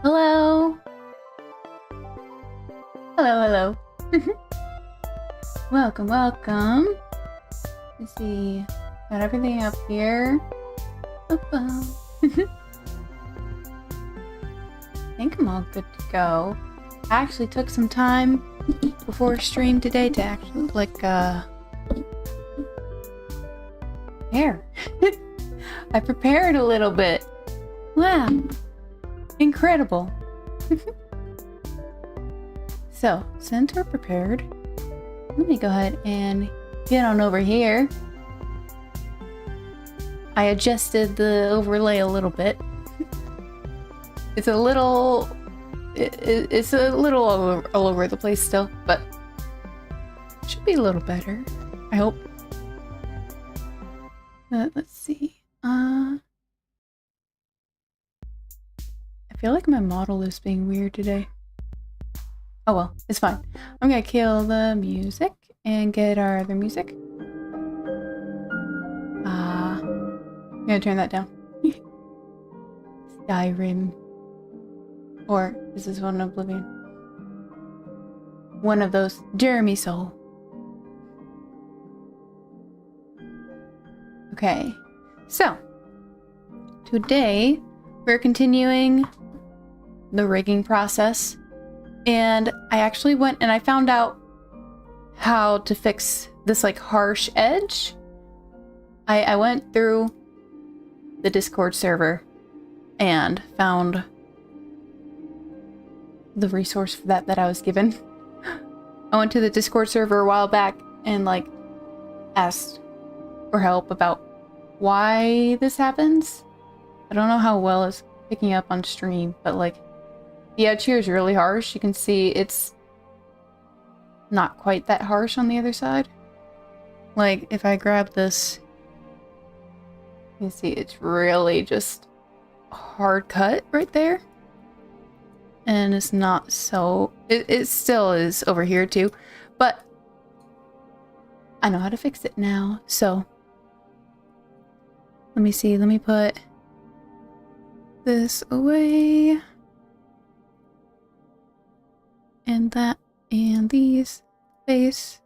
Hello. Hello. Welcome. Let's see. Got everything up here. I think I'm all good to go. I actually took some time before stream today to actually prepare. I prepared a little bit. Wow. Incredible. So, since we're prepared, let me go ahead and get on over here. I adjusted the overlay a little bit. It's a little all over the place still, but it should be a little better, I hope. Let's see. I feel like my model is being weird today. Oh well, it's fine. I'm gonna kill the music and get our other music. I'm gonna turn that down. Skyrim. Or is this one Oblivion? One of those. Jeremy Soul. Okay. So, today we're continuing the rigging process. And I actually went and I found out how to fix this like harsh edge. I went through the Discord server and found the resource for that I was given. I went to the Discord server a while back and like asked for help about why this happens. I don't know how well it's picking up on stream, but like the edge here is really harsh. You can see it's not quite that harsh on the other side. Like if I grab this, you can see it's really just hard cut right there. And it's not so... It still is over here too, but I know how to fix it now, so... Let me see, let me put this away. And that, and these. Face.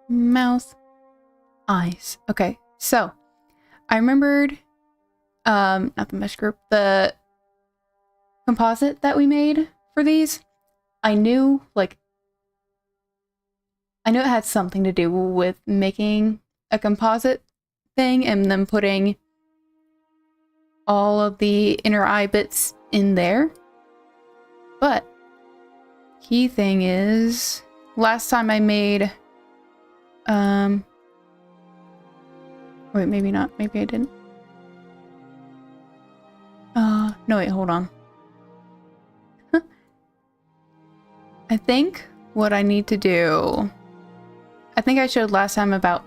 Mouth. Eyes. Okay, so... I remembered... not the mesh group, the composite that we made for these. I knew it had something to do with making a composite thing and then putting all of the inner eye bits in there. But key thing is, last time I made wait, maybe not, maybe I didn't. No wait, hold on. I think what I need to do... I think I showed last time about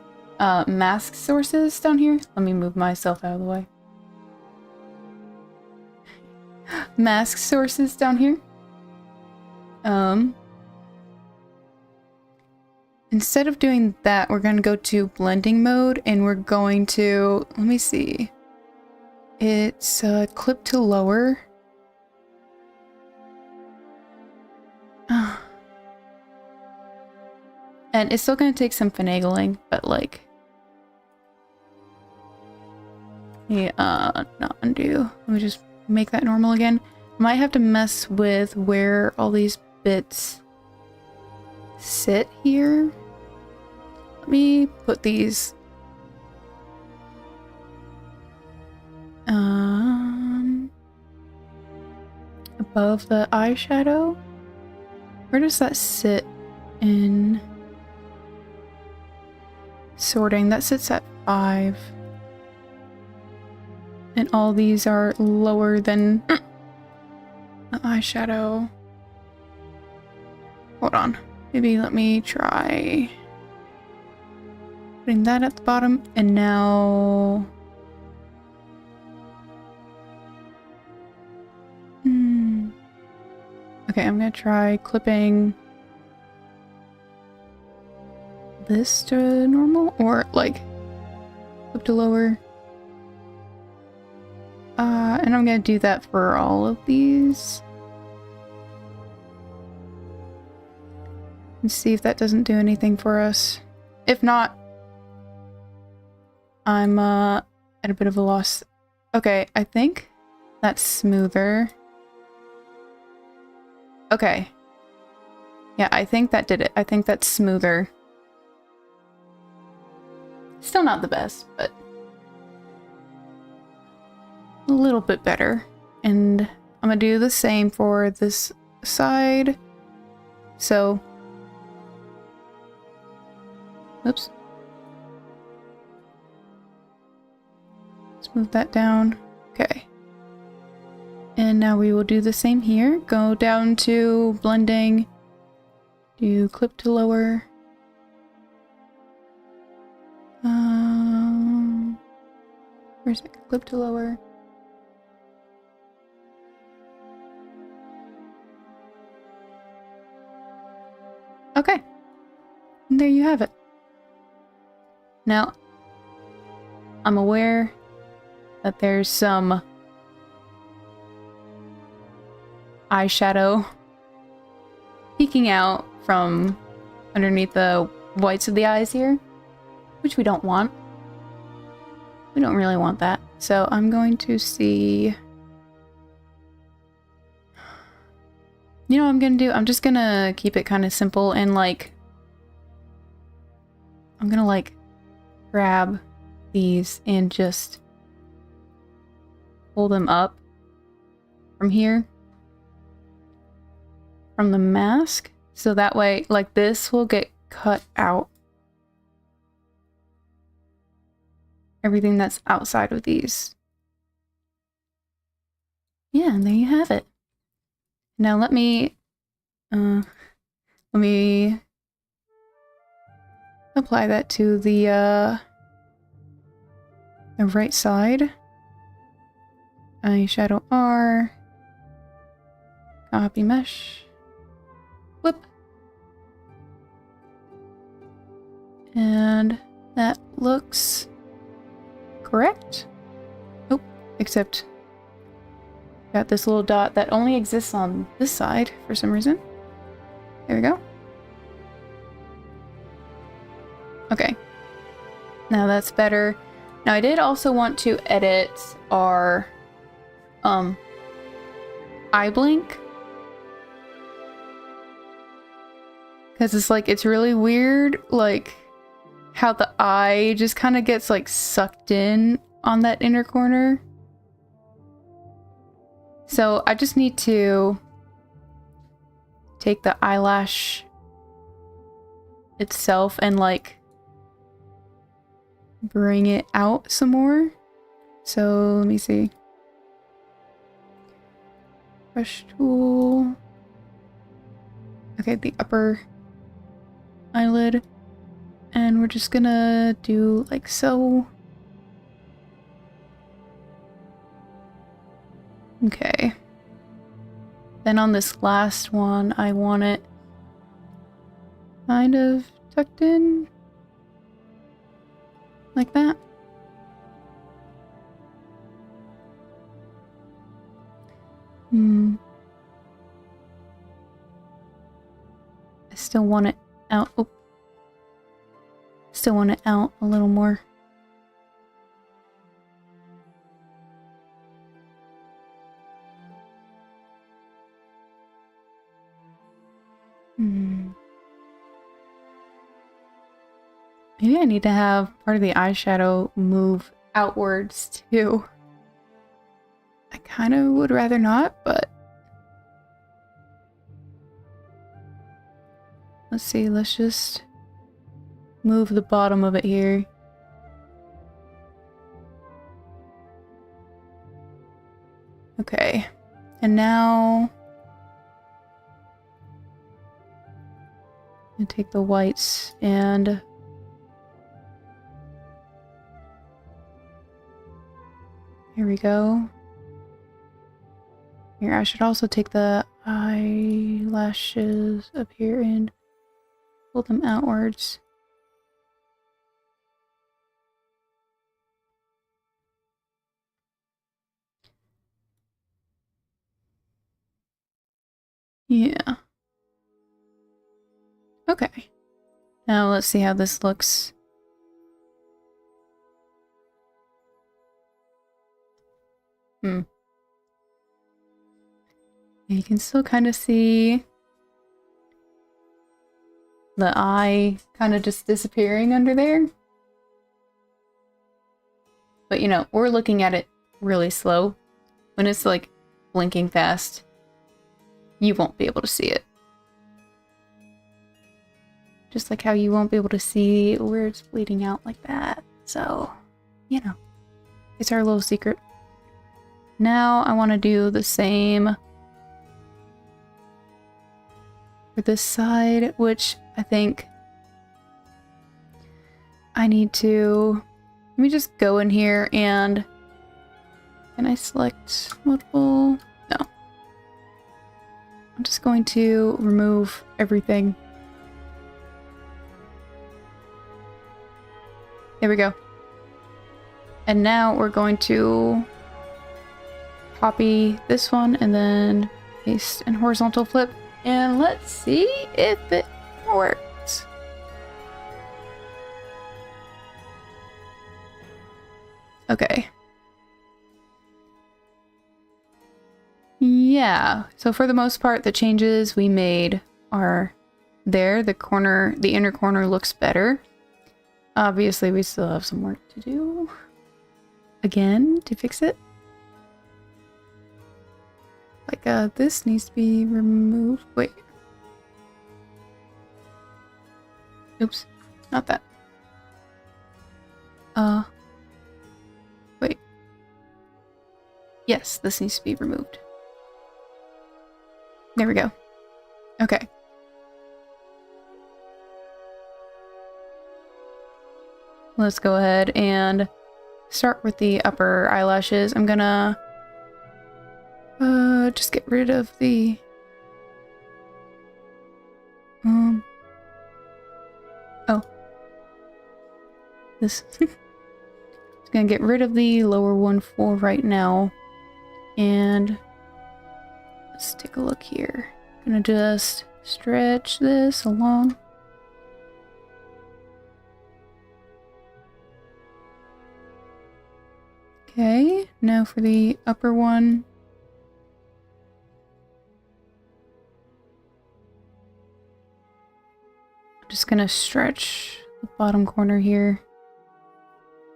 mask sources down here. Let me move myself out of the way. Mask sources down here. Instead of doing that, we're going to go to blending mode and we're going to... Let me see. It's clip to lower. And it's still gonna take some finagling, but like... Yeah, not undo. Let me just make that normal again. Might have to mess with where all these bits sit here. Let me put these... above the eyeshadow? Where does that sit in sorting? That sits at 5. And all these are lower than the eyeshadow. Hold on. Maybe let me try putting that at the bottom. And now... Okay, I'm gonna try clipping this to normal, or like clip to lower. And I'm gonna do that for all of these. And see if that doesn't do anything for us. If not, I'm at a bit of a loss. Okay, I think that's smoother. Okay. Yeah, I think that did it. I think that's smoother. Still not the best, but a little bit better. And I'm gonna do the same for this side. So, oops. Let's move that down. Okay. And now we will do the same here. Go down to blending. Do clip to lower. Where's it? Clip to lower. Okay. And there you have it. Now, I'm aware that there's some eyeshadow peeking out from underneath the whites of the eyes here, which we don't want. We don't really want that. So I'm going to see... You know what I'm gonna do? I'm just gonna keep it kind of simple and like... I'm gonna like grab these and just pull them up from here. From the mask. So that way, like, this will get cut out. Everything that's outside of these. Yeah, and there you have it. Now let me apply that to the right side. Eyeshadow R. Copy mesh. Flip. And that looks correct. Oh, except got this little dot that only exists on this side for some reason. There we go. Okay. Now that's better. Now I did also want to edit our eye blink. Because it's like, it's really weird, like, how the eye just kind of gets, like, sucked in on that inner corner. So I just need to take the eyelash itself and, like, bring it out some more. So let me see. Brush tool. Okay, the upper eyelid. And we're just gonna do like so. Okay. Then on this last one, I want it kind of tucked in. Like that. I still want it out. Oh. Still want it out a little more. Maybe I need to have part of the eyeshadow move outwards too. I kind of would rather not, but let's see, let's just move the bottom of it here. Okay, and now I take the whites and here we go. Here, I should also take the eyelashes up here and pull them outwards. Yeah. Okay. Now let's see how this looks. You can still kind of see the eye kind of just disappearing under there. But you know, we're looking at it really slow. When it's like blinking fast, you won't be able to see it. Just like how you won't be able to see where it's bleeding out like that. So, you know, it's our little secret. Now I want to do the same for this side, which I think I need to, let me just go in here and, can I select multiple? No. I'm just going to remove everything. There we go. And now we're going to copy this one and then paste and horizontal flip. And let's see if it works. Okay. Yeah, so for the most part, the changes we made are there. The corner, the inner corner looks better. Obviously, we still have some work to do again to fix it. Like, this needs to be removed. Wait. Oops. Not that. Wait. Yes, this needs to be removed. There we go. Okay. Let's go ahead and start with the upper eyelashes. I'm gonna just get rid of the oh, this. Just gonna get rid of the lower one for right now, and let's take a look here. Gonna just stretch this along. Okay, now for the upper one. I'm just gonna stretch the bottom corner here.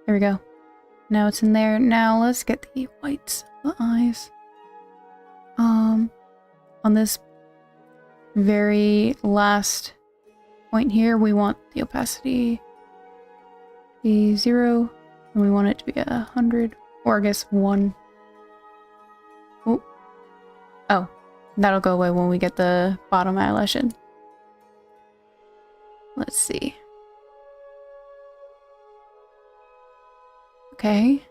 There we go. Now it's in there. Now let's get the whites of the eyes. On this very last point here, we want the opacity to be 0, and we want it to be 100, or I guess 1. Oh, that'll go away when we get the bottom eyelash in. Let's see. Okay.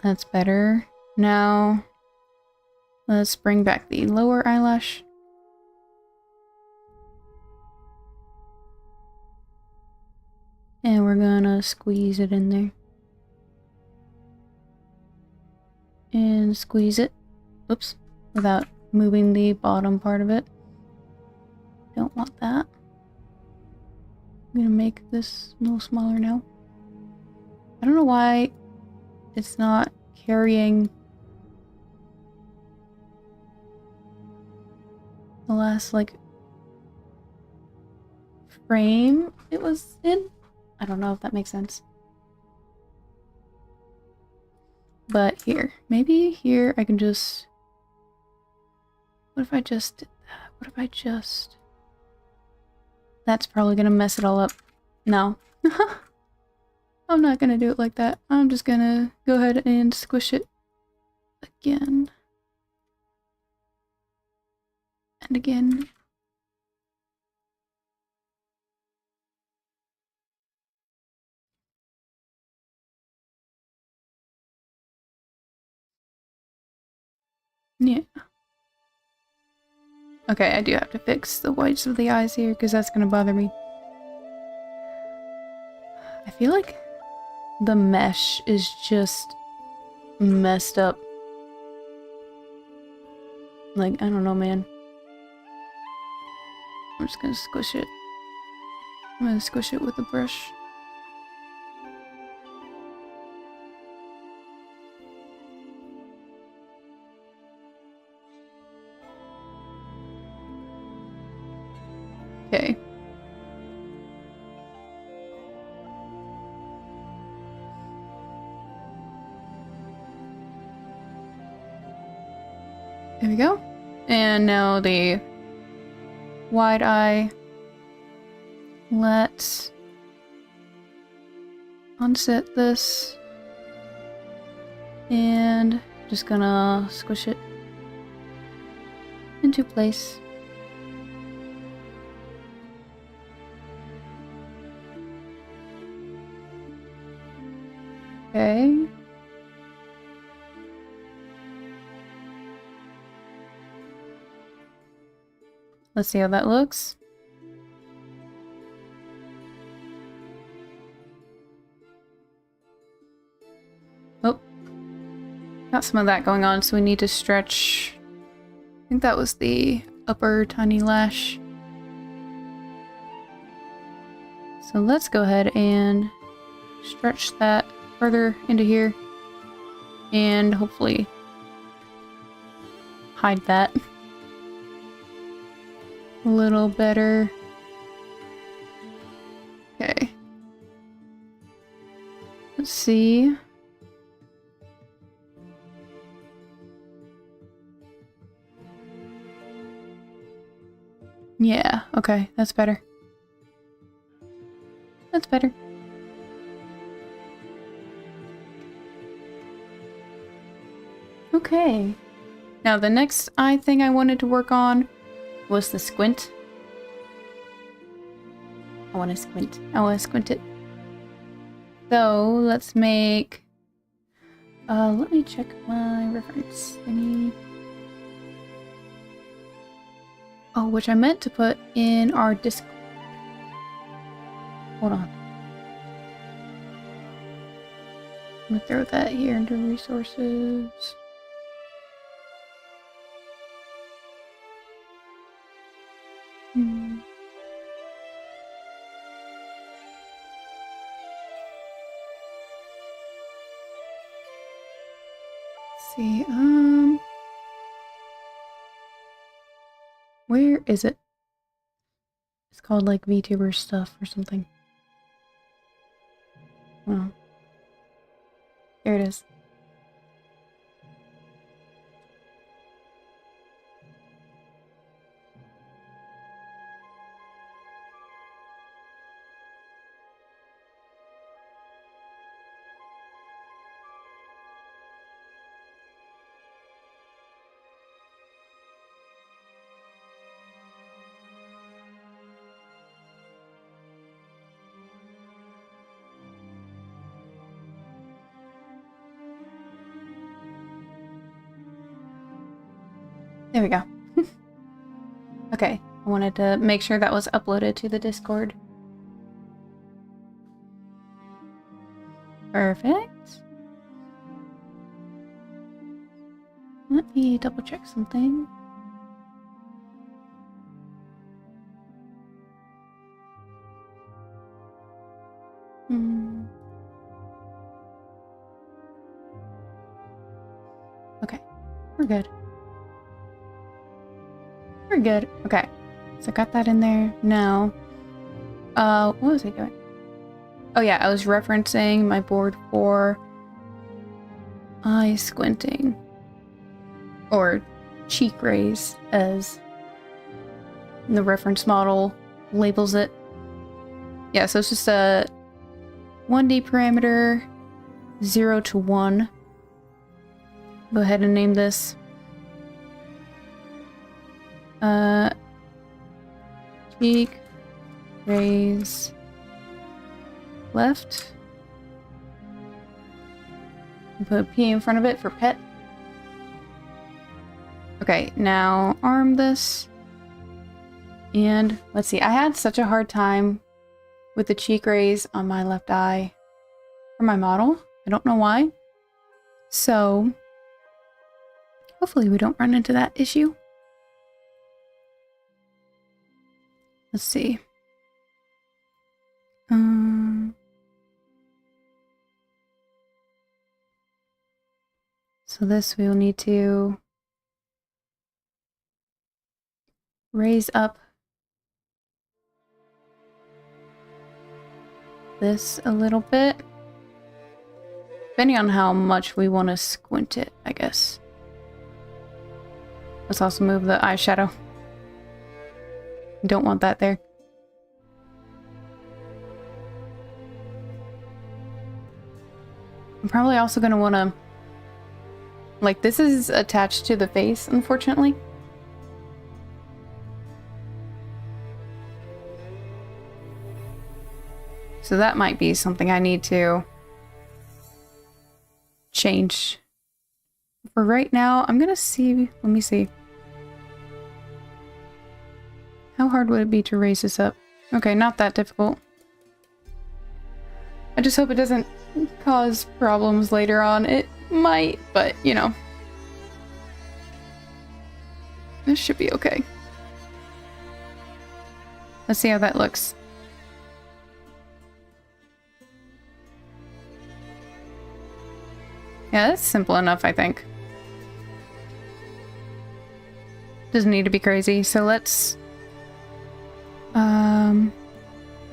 That's better. Now, let's bring back the lower eyelash. And we're gonna squeeze it in there. And squeeze it. Oops. Without moving the bottom part of it. Don't want that. I'm gonna make this a little smaller now. I don't know why it's not carrying the last, like, frame it was in. I don't know if that makes sense. But here, maybe here I can just... What if I just did that? What if I just... That's probably gonna mess it all up. No. I'm not gonna do it like that. I'm just gonna go ahead and squish it again. And again. Yeah. Okay, I do have to fix the whites of the eyes here because that's gonna bother me. I feel like the mesh is just messed up. Like, I don't know, man. I'm just gonna squish it. I'm gonna squish it with a brush. Okay. There we go. And now the wide eye. Let's unset this. And just gonna squish it into place. Okay. Let's see how that looks. Oh. Got some of that going on, so we need to stretch. I think that was the upper tiny lash. So let's go ahead and stretch that further into here. And hopefully hide that a little better. Okay. Let's see. Yeah, okay, that's better. That's better. Okay. Now the next eye thing I wanted to work on was the squint. I want to squint. I want to squint it. So let's make... let me check my reference thingy. Oh, which I meant to put in our Discord. Hold on. I'm gonna throw that here into resources. Let's see, where is it? It's called like VTuber stuff or something. Oh. There it is. There we go. Okay, I wanted to make sure that was uploaded to the Discord. Perfect. Let me double check something. Okay, we're good. We're good. Okay, so I got that in there. Now, what was I doing? Oh yeah, I was referencing my board for eye squinting. Or cheek raise, as the reference model labels it. Yeah, so it's just a 1D parameter, 0 to 1. Go ahead and name this. Cheek raise left. And put a P in front of it for pet. Okay, now arm this. And let's see, I had such a hard time with the cheek raise on my left eye for my model. I don't know why. So hopefully we don't run into that issue. Let's see. So this we will need to raise up this a little bit. Depending on how much we want to squint it, I guess. Let's also move the eyeshadow. Don't want that there. I'm probably also going to want to... Like, this is attached to the face, unfortunately. So that might be something I need to change. For right now, I'm gonna see... Let me see. How hard would it be to raise this up? Okay, not that difficult. I just hope it doesn't cause problems later on. It might, but, you know. This should be okay. Let's see how that looks. Yeah, that's simple enough, I think. Doesn't need to be crazy, so let's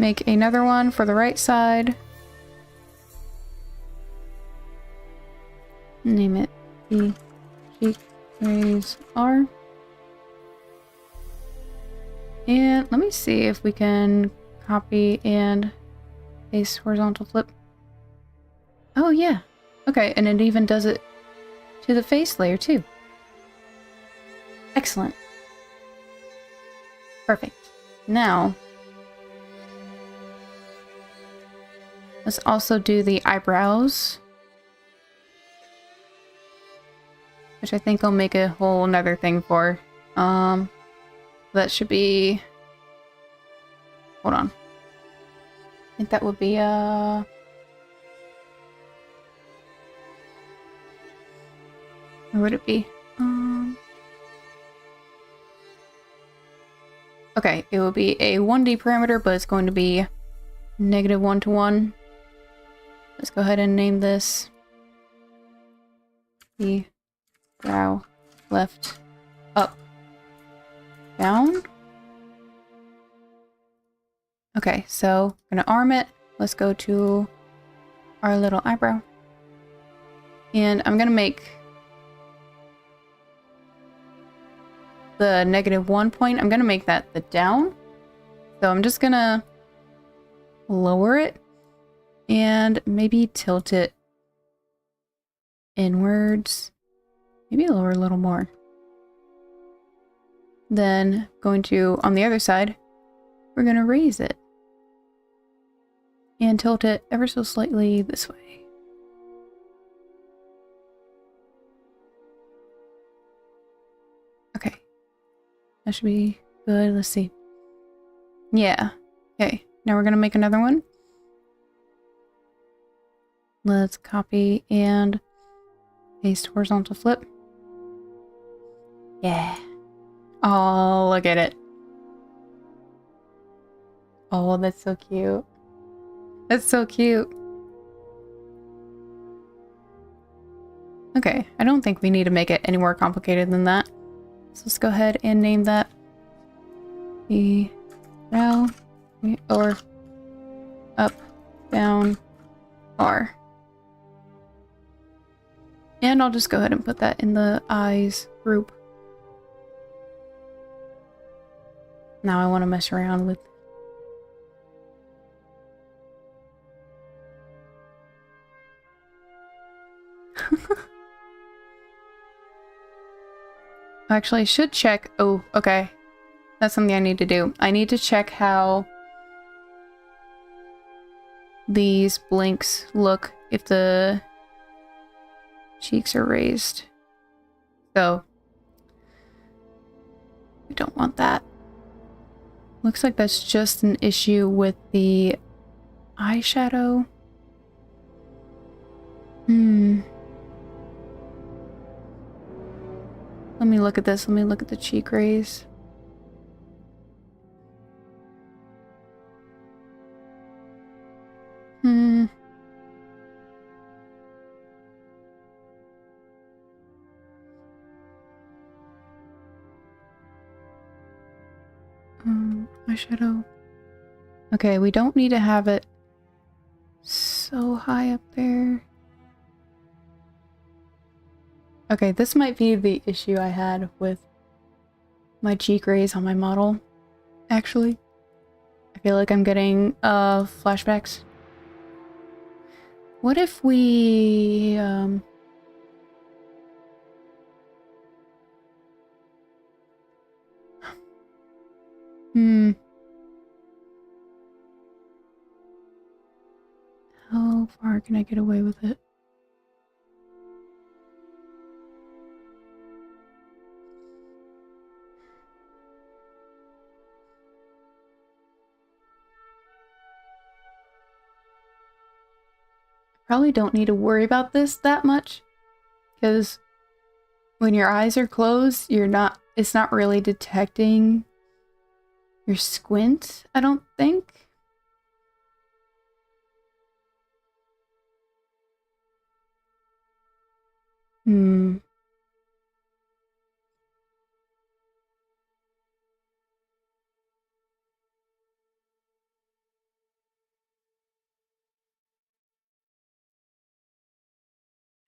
make another one for the right side. Name it the cheek raise R. And let me see if we can copy and paste horizontal flip. Oh yeah. Okay, and it even does it to the face layer too. Excellent. Perfect. Now, let's also do the eyebrows, which I think I'll make a whole another thing for. That should be, hold on. I think that would be, where would it be? Okay, it will be a 1D parameter, but it's going to be -1 to 1. Let's go ahead and name this the brow left up down. Okay, so I'm gonna arm it. Let's go to our little eyebrow. And I'm gonna make the -1 point. I'm gonna make that the down. So I'm just gonna lower it and maybe tilt it inwards. Maybe lower a little more. Then going to, on the other side, we're gonna raise it and tilt it ever so slightly this way. Okay. That should be good. Let's see. Yeah. Okay. Now we're gonna make another one. Let's copy and paste horizontal flip. Yeah. Oh, look at it. Oh, that's so cute. That's so cute. Okay, I don't think we need to make it any more complicated than that. So let's go ahead and name that the brow or up, down, R. And I'll just go ahead and put that in the eyes group. Now I want to mess around with Actually, I should check. Oh, okay. That's something I need to do. I need to check how these blinks look if the cheeks are raised. So, we don't want that. Looks like that's just an issue with the eyeshadow. Let me look at this. Let me look at the cheek raise. Eyeshadow. Okay, we don't need to have it so high up there. Okay, this might be the issue I had with my cheek raise on my model, actually. I feel like I'm getting flashbacks. What if we how far can I get away with it? Probably don't need to worry about this that much, because when your eyes are closed, it's not really detecting your squint, I don't think.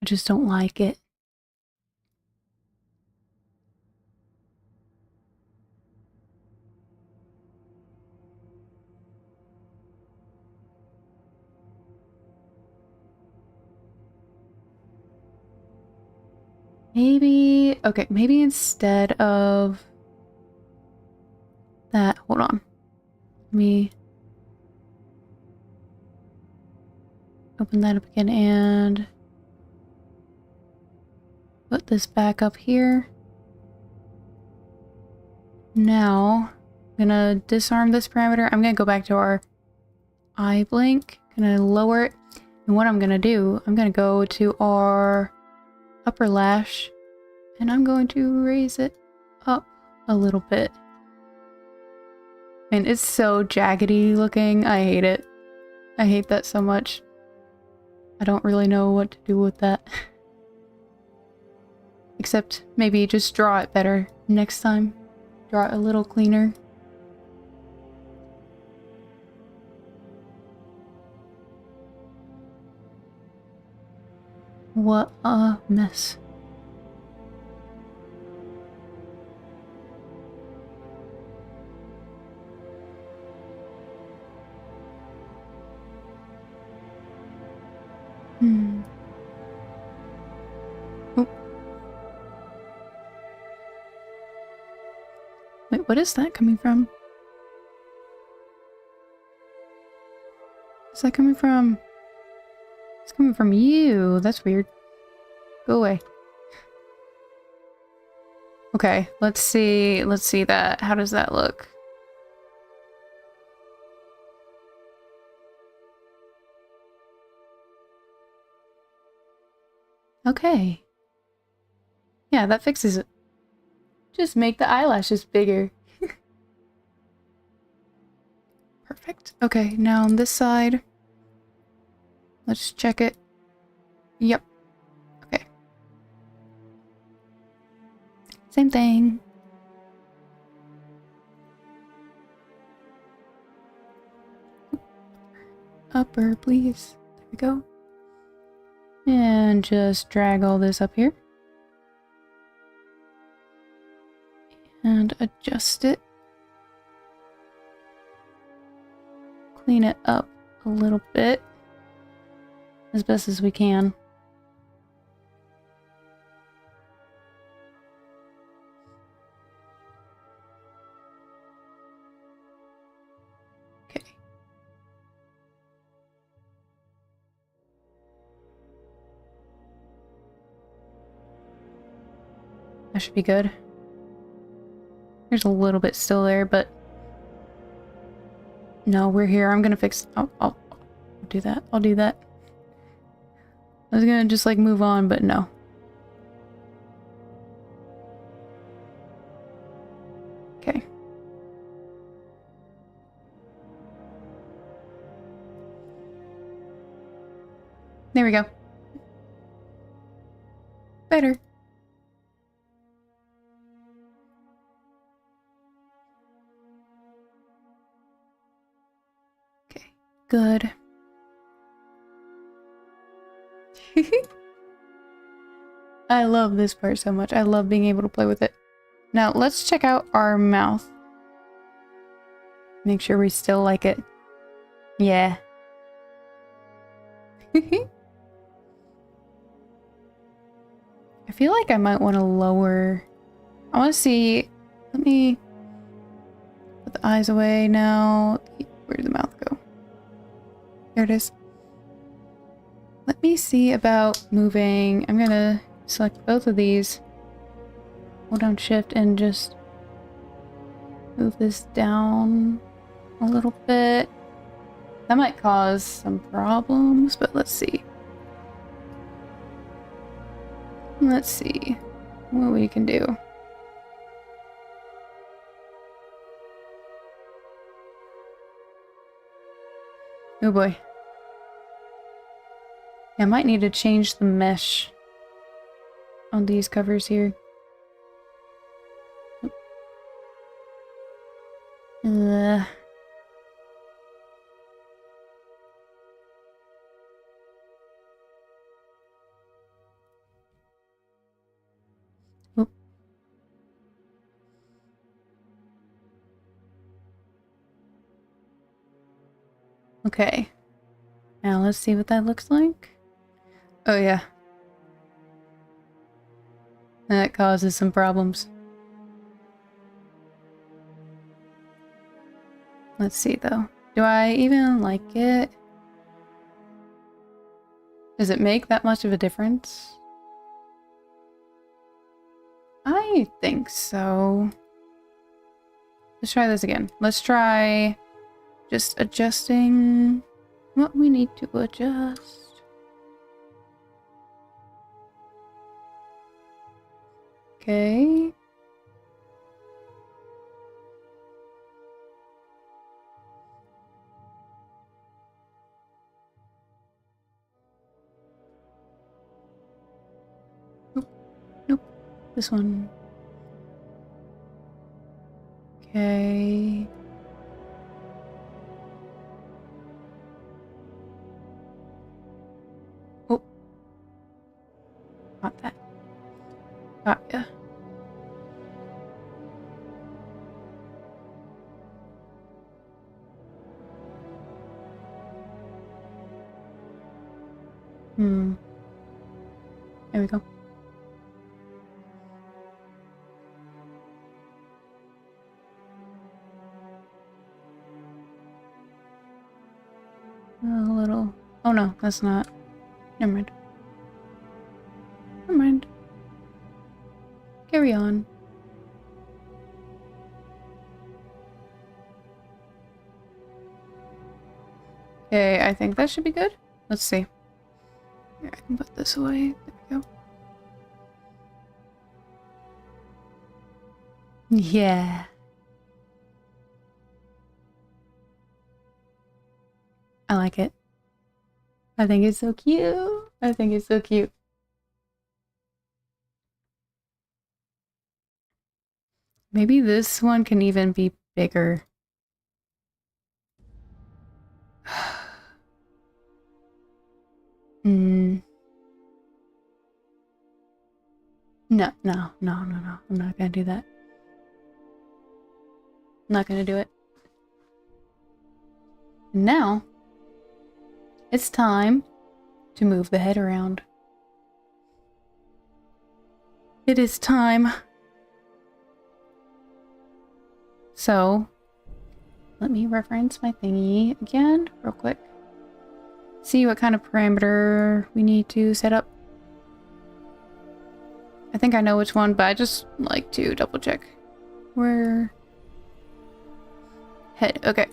I just don't like it. Maybe, okay, maybe instead of that, hold on. Let me open that up again and put this back up here. Now, I'm gonna disarm this parameter. I'm gonna go back to our eye blink, gonna lower it. And what I'm gonna do, I'm gonna go to our upper lash and I'm going to raise it up a little bit. And it's so jaggedy looking. I hate it. I hate that so much. I don't really know what to do with that. Except maybe just draw it better next time. Draw it a little cleaner. What a mess. Oh. Wait, what is that coming from? Is that coming from? It's coming from you. That's weird. Go away. Okay, let's see that. How does that look? Okay. Yeah, that fixes it. Just make the eyelashes bigger. Perfect. Okay, now on this side, let's check it. Yep. Okay. Same thing. Upper, please. There we go. And just drag all this up here. And adjust it. Clean it up a little bit. As best as we can. Okay. That should be good. There's a little bit still there, but no, we're here. I'm gonna fix. I'll do that. I'll do that. I was gonna just like move on, but no. Okay. There we go. Better. Okay, good. I love this part so much. I love being able to play with it. Now, let's check out our mouth. Make sure we still like it. Yeah. I feel like I might want to lower... I want to see... Let me put the eyes away now. Where did the mouth go? There it is. Let me see about moving... I'm gonna select both of these. Hold down shift and just move this down a little bit. That might cause some problems, but let's see. Let's see what we can do. Oh boy. I might need to change the mesh on these covers here. Ugh. Oop. Okay. Now let's see what that looks like. Oh yeah. That causes some problems. Let's see though. Do I even like it? Does it make that much of a difference? I think so. Let's try this again. Let's try just adjusting what we need to adjust. Okay. Nope. Nope. This one. Okay. Oh. Not that. Got ya. There we go. A little. Oh no, that's not. Never mind. Never mind. Carry on. Okay, I think that should be good. Let's see. Here, I can put this away. There we go. Yeah. I like it. I think it's so cute. I think it's so cute. Maybe this one can even be bigger. No, no, no, no, no. I'm not gonna do that. I'm not gonna do it. Now, it's time to move the head around. It is time. So, let me reference my thingy again, real quick. See what kind of parameter we need to set up. I think I know which one, but I just like to double check. Where? Head, okay.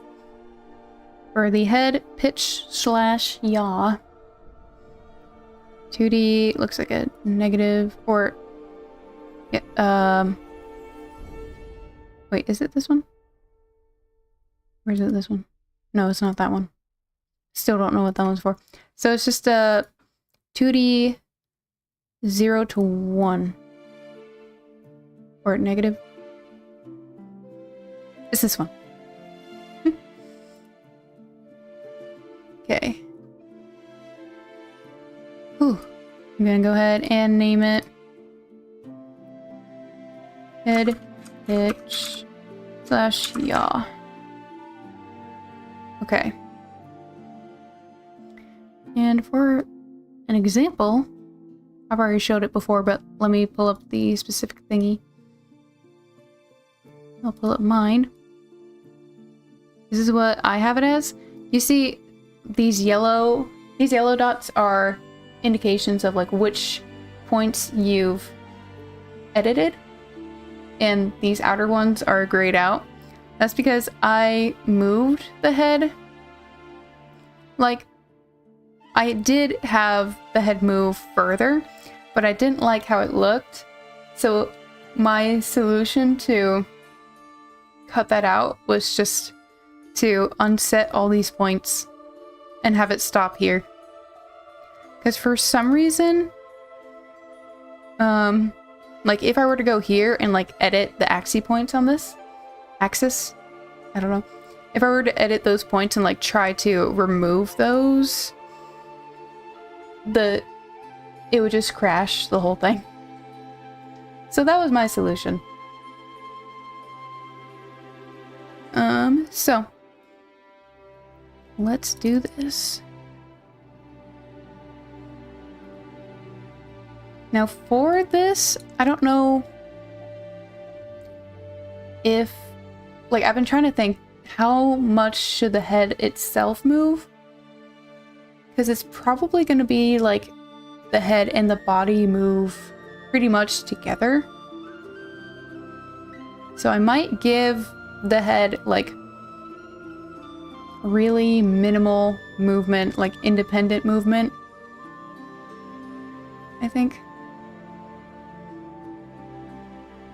For the head, pitch / yaw. 2D looks like a negative, or yeah, wait, is it this one? Or is it this one? No, it's not that one. Still don't know what that one's for. So it's just a 2D 0 to 1. Or negative. It's this one. Okay. Whew. I'm gonna go ahead and name it head pitch / yaw. Okay. And for an example, I've already showed it before, but let me pull up the specific thingy. I'll pull up mine. This is what I have it as. You see these yellow dots are indications of like which points you've edited, and these outer ones are grayed out. That's because I moved the head. Like, I did have the head move further, but I didn't like how it looked. So my solution to cut that out was just to unset all these points and have it stop here. Because for some reason, like if I were to go here and like edit the axis points on this axis, I don't know. If I were to edit those points and like try to remove those, it would just crash the whole thing. So that was my solution. So let's do this. Now for this, I don't know if, like, I've been trying to think, how much should the head itself move? Because it's probably going to be like the head and the body move pretty much together. So I might give the head like really minimal movement, like independent movement, I think.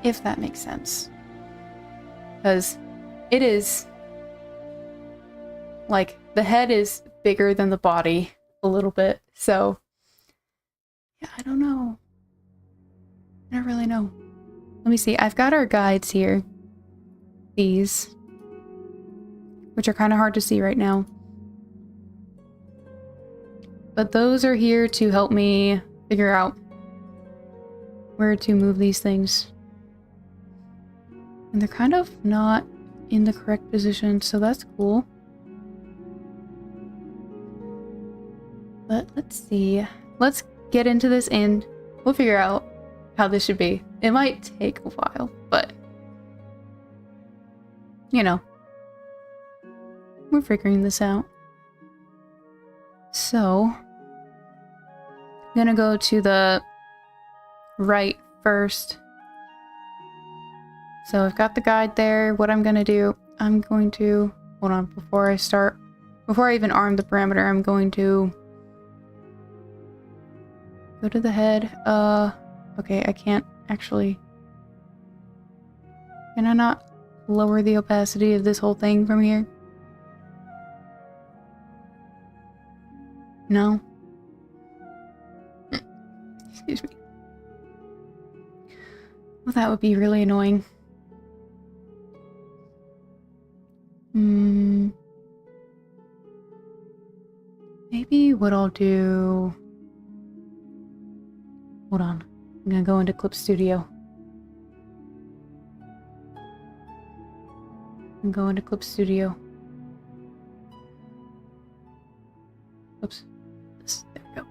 If that makes sense. Because it is, like, the head is bigger than the body a little bit, so yeah, I don't know. I don't really know. Let me see, I've got our guides here. These. Which are kind of hard to see right now. But those are here to help me figure out where to move these things. And they're kind of not in the correct position, so that's cool. But let's see. Let's get into this and we'll figure out how this should be. It might take a while, but you know, we're figuring this out. So, I'm gonna go to the right first. So I've got the guide there. What I'm gonna do, I'm going to, hold on, before I even arm the parameter, I'm going to go to the head. Okay, I can't actually, can I not lower the opacity of this whole thing from here? No. Excuse me. Well, that would be really annoying. Maybe what I'll do... Hold on. I'm gonna go into Clip Studio. Oops. There we go.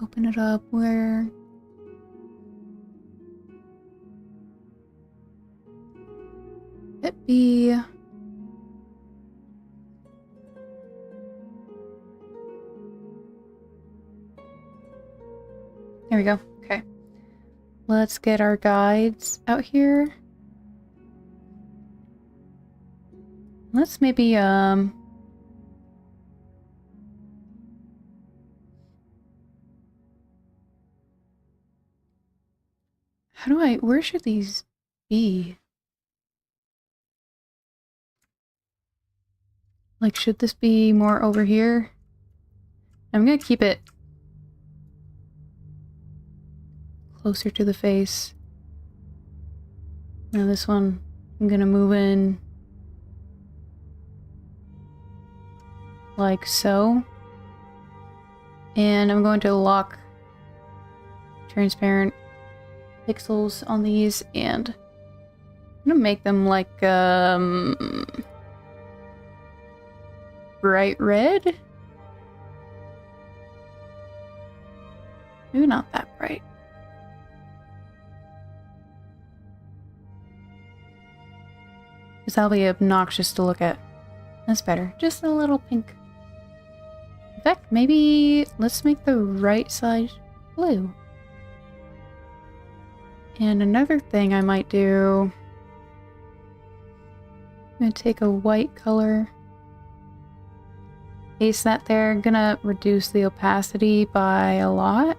Open it up where... It be... There we go. Okay. Let's get our guides out here. Let's maybe, how do I, where should these be? Like, should this be more over here? I'm gonna keep it closer to the face. Now this one, I'm gonna move in like so. And I'm going to lock transparent pixels on these, and I'm gonna make them like bright red. Maybe not that bright. Because that'll be obnoxious to look at. That's better. Just a little pink. In fact, maybe let's make the right side blue. And another thing I might do, I'm gonna take a white color, paste that there. I'm gonna reduce the opacity by a lot,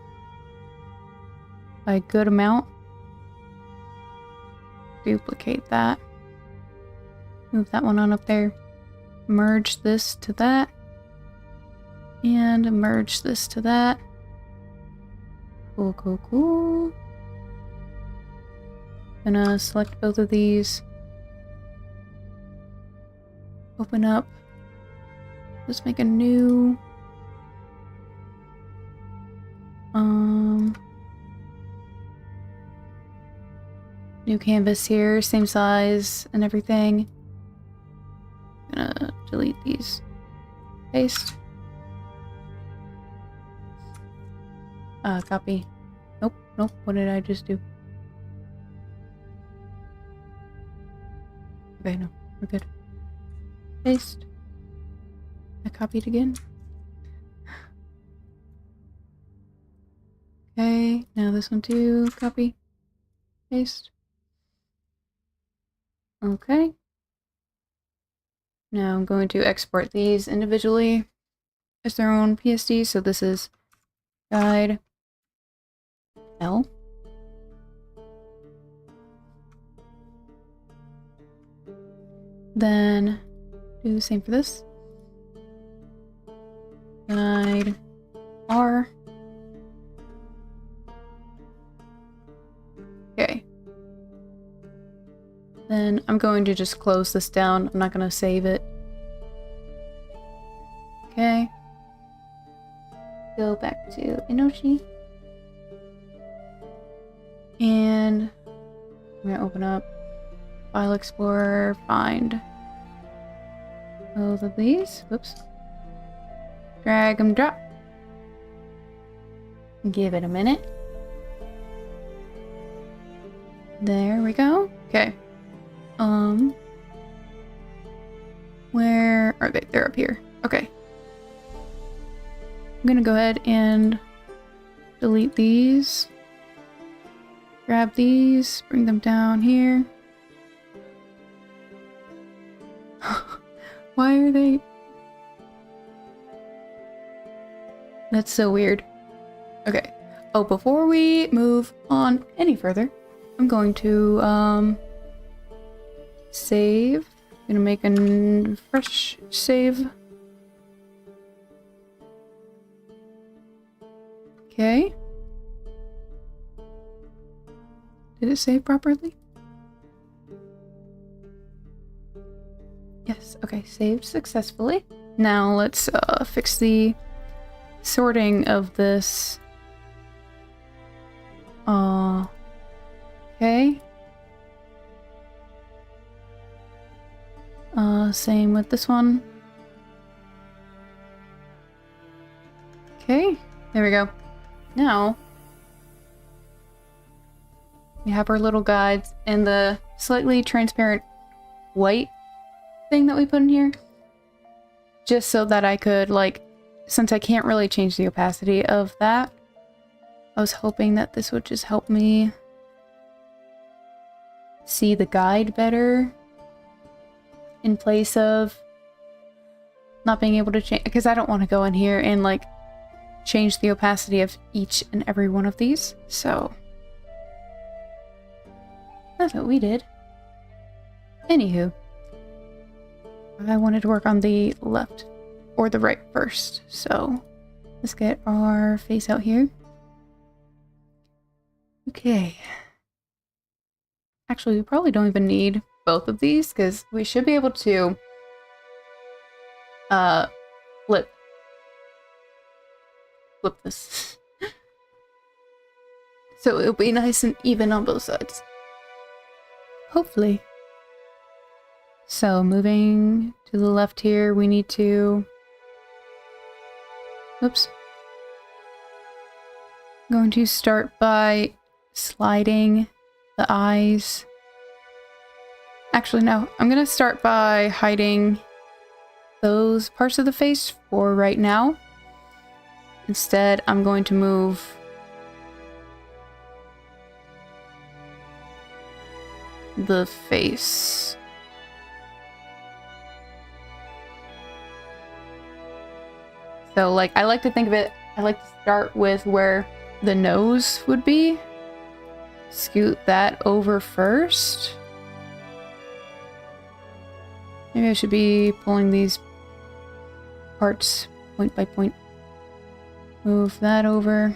by a good amount. Duplicate that. Move that one on up there. Merge this to that. And merge this to that. Cool, cool, cool. Gonna select both of these. Open up. Let's make a new... new canvas here, same size and everything. Gonna delete these. Paste. Copy. Nope, nope. What did I just do? Okay, no, we're good. Paste. I copied again. Okay, now this one too. Copy. Paste. Okay. Now I'm going to export these individually as their own PSD. So this is guide L. Then do the same for this. Guide R. Okay. Then I'm going to just close this down. I'm not going to save it. Okay. Go back to Inoshi. And I'm going to open up File Explorer, find both of these. Whoops. Drag and drop. Give it a minute. There we go. Okay. Where are they? They're up here. Okay. I'm gonna go ahead and delete these. Grab these, bring them down here. Why are they? That's so weird. Okay. Oh, before we move on any further, I'm going to save. I'm gonna make a fresh save. Okay. Did it save properly? Yes, okay, saved successfully. Now let's fix the sorting of this. Okay. Same with this one. Okay, there we go. Now we have our little guides and the slightly transparent white thing that we put in here, just so that I could, like, since I can't really change the opacity of that, I was hoping that this would just help me see the guide better in place of not being able to change, because I don't want to go in here and like change the opacity of each and every one of these. So that's what we did. Anywho, I wanted to work on the left or the right first. So let's get our face out here. Okay. Actually, we probably don't even need both of these because we should be able to flip this. So it'll be nice and even on both sides. Hopefully. So moving to the left here, we need to... Oops. I'm going to start by sliding the eyes. Actually, no. I'm going to start by hiding those parts of the face for right now. Instead, I'm going to move the face. So, like, I like to think of it, I like to start with where the nose would be. Scoot that over first. Maybe I should be pulling these parts point by point. Move that over.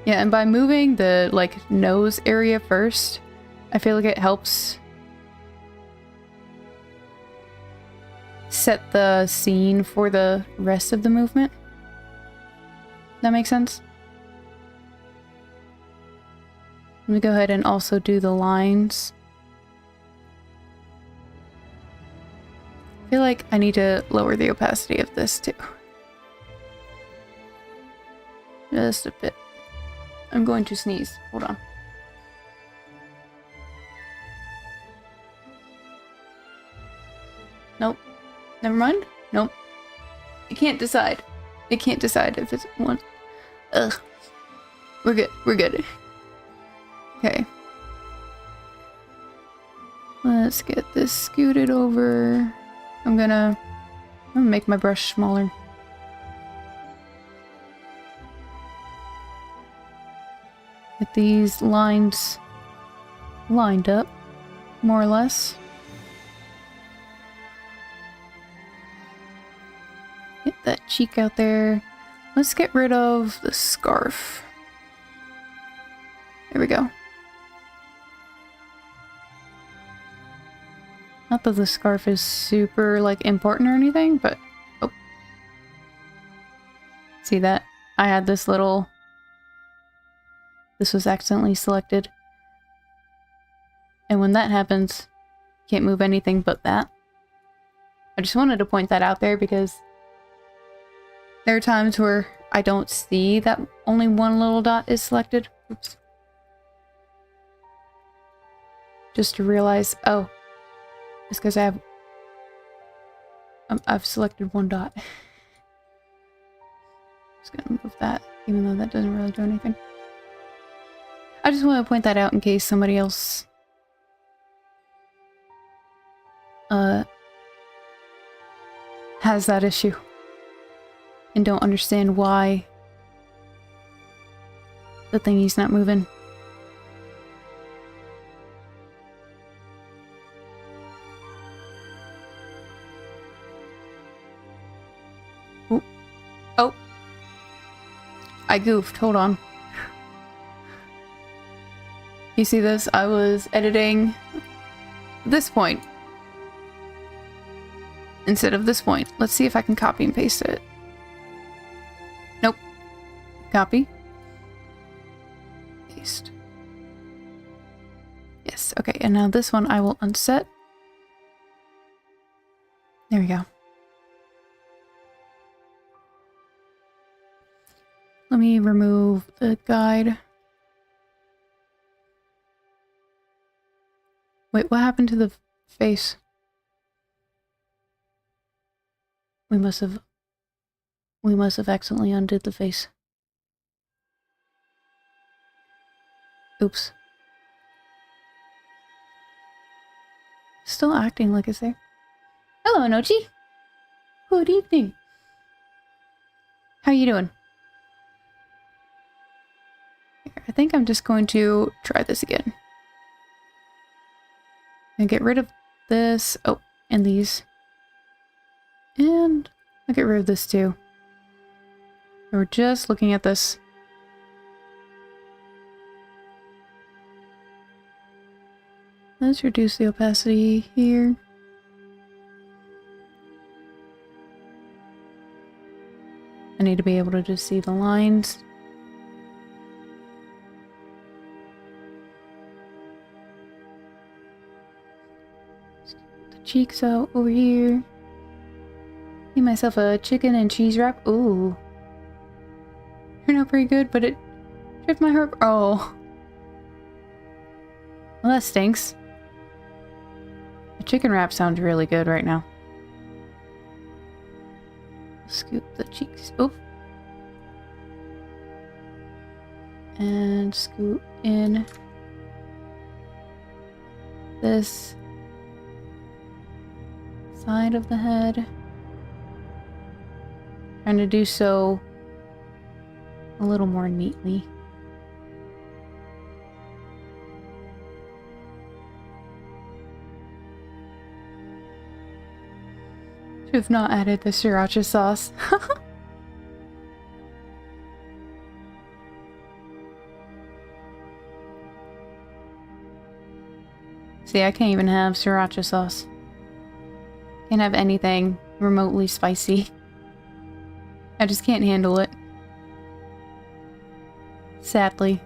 Yeah, and by moving the, like, nose area first, I feel like it helps set the scene for the rest of the movement. That makes sense? Let me go ahead and also do the lines. I feel like I need to lower the opacity of this too. Just a bit. I'm going to sneeze. Hold on. Nope. Never mind. Nope. It can't decide. It can't decide if it's one. Ugh. We're good. We're good. Okay. Let's get this scooted over. I'm gonna make my brush smaller. Get these lines lined up, more or less. Get that cheek out there. Let's get rid of the scarf. There we go. Not that the scarf is super, like, important or anything, but... Oh. See that? I had this little... This was accidentally selected. And when that happens, can't move anything but that. I just wanted to point that out there because there are times where I don't see that only one little dot is selected. Oops. Just to realize, oh, it's because I've selected one dot. Just gonna move that, even though that doesn't really do anything. I just want to point that out in case somebody else has that issue and don't understand why the thingy's not moving. Ooh. Oh. I goofed. Hold on. You see this? I was editing this point instead of this point. Let's see if I can copy and paste it. Nope. Copy. Paste. Yes, okay, and now this one I will unset. There we go. Let me remove the guide. Wait, what happened to the face? We must have accidentally undid the face. Oops. Still acting like it's there. Hello, Anochi. Good evening. How you doing? Here, I think I'm just going to try this again. And get rid of this. Oh, and these. And I'll get rid of this too. We're just looking at this. Let's reduce the opacity here. I need to be able to just see the lines. Cheeks out over here. Get myself a chicken and cheese wrap. Ooh. Turned out pretty good, but it tripped my heart. Oh. Well, that stinks. The chicken wrap sounds really good right now. Scoop the cheeks. Oh. And scoop in this side of the head. Trying to do so a little more neatly. Should have not added the sriracha sauce. See, I can't even have sriracha sauce. Can't have anything remotely spicy. I just can't handle it. Sadly.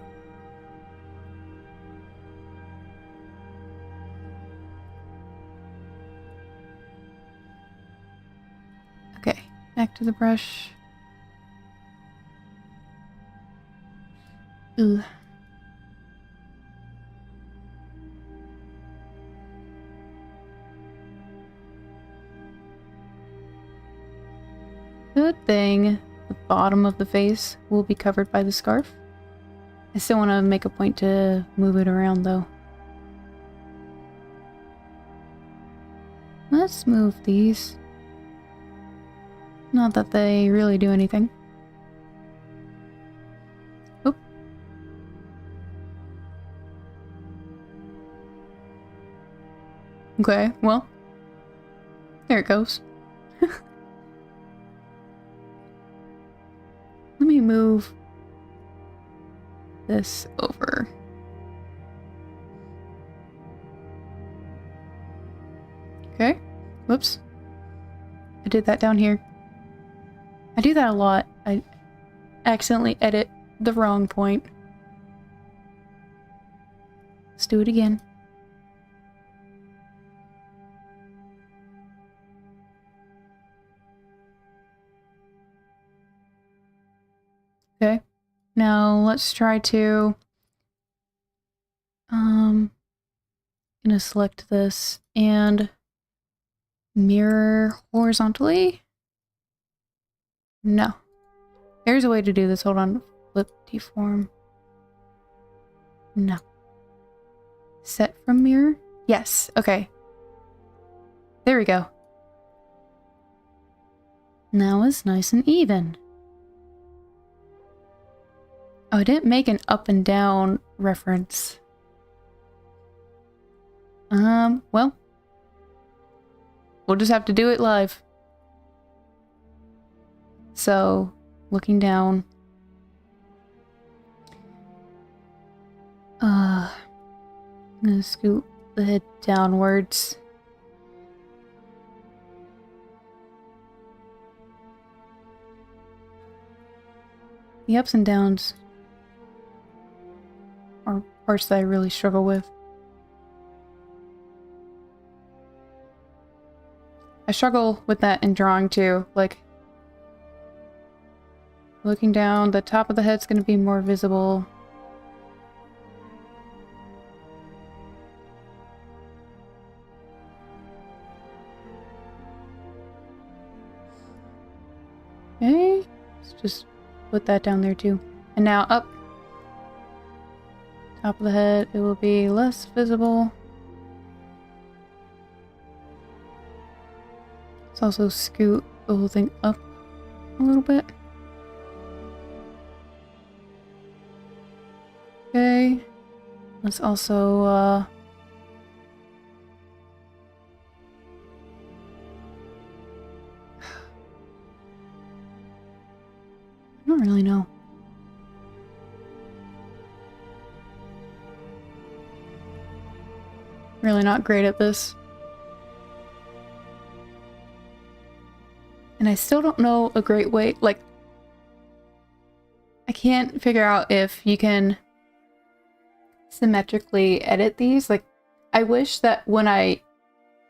Okay, back to the brush. Ugh. Good thing the bottom of the face will be covered by the scarf. I still want to make a point to move it around though. Let's move these. Not that they really do anything. Oop. Okay, well, there it goes. Let me move this over. Okay. Whoops. I did that down here. I do that a lot. I accidentally edit the wrong point. Let's do it again. Okay. Now let's try to gonna select this and mirror horizontally. No. There's a way to do this. Hold on. Flip deform. No. Set from mirror? Yes. Okay. There we go. Now it's nice and even. Oh, I didn't make an up and down reference. Well. We'll just have to do it live. So, looking down. I'm gonna scoot the head downwards. The ups and downs are parts that I really struggle with. I struggle with that in drawing too, like looking down, the top of the head's gonna be more visible. Okay, let's just put that down there too. And now up. Top of the head, it will be less visible. Let's also scoot the whole thing up a little bit. Okay. Let's also, I don't really know. Really not great at this. And I still don't know a great way, like, I can't figure out if you can symmetrically edit these. Like, I wish that when I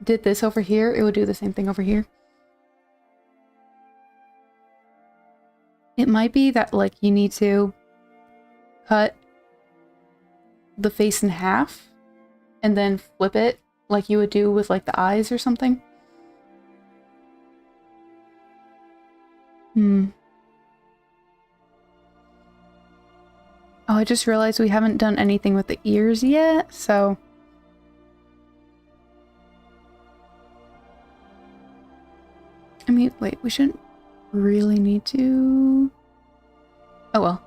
did this over here, it would do the same thing over here. It might be that, like, you need to cut the face in half and then flip it like you would do with, like, the eyes or something. Oh, I just realized we haven't done anything with the ears yet, so... I mean, wait, we shouldn't really need to... Oh well.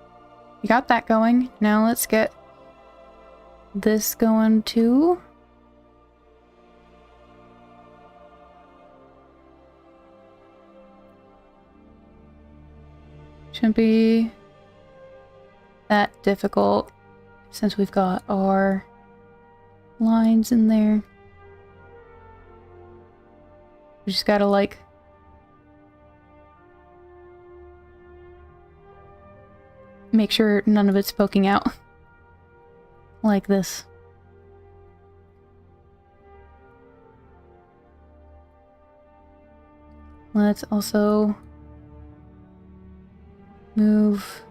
We got that going. Now let's get this going too. Shouldn't be that difficult since we've got our lines in there. We just gotta, like, make sure none of it's poking out. Like this. Let's also move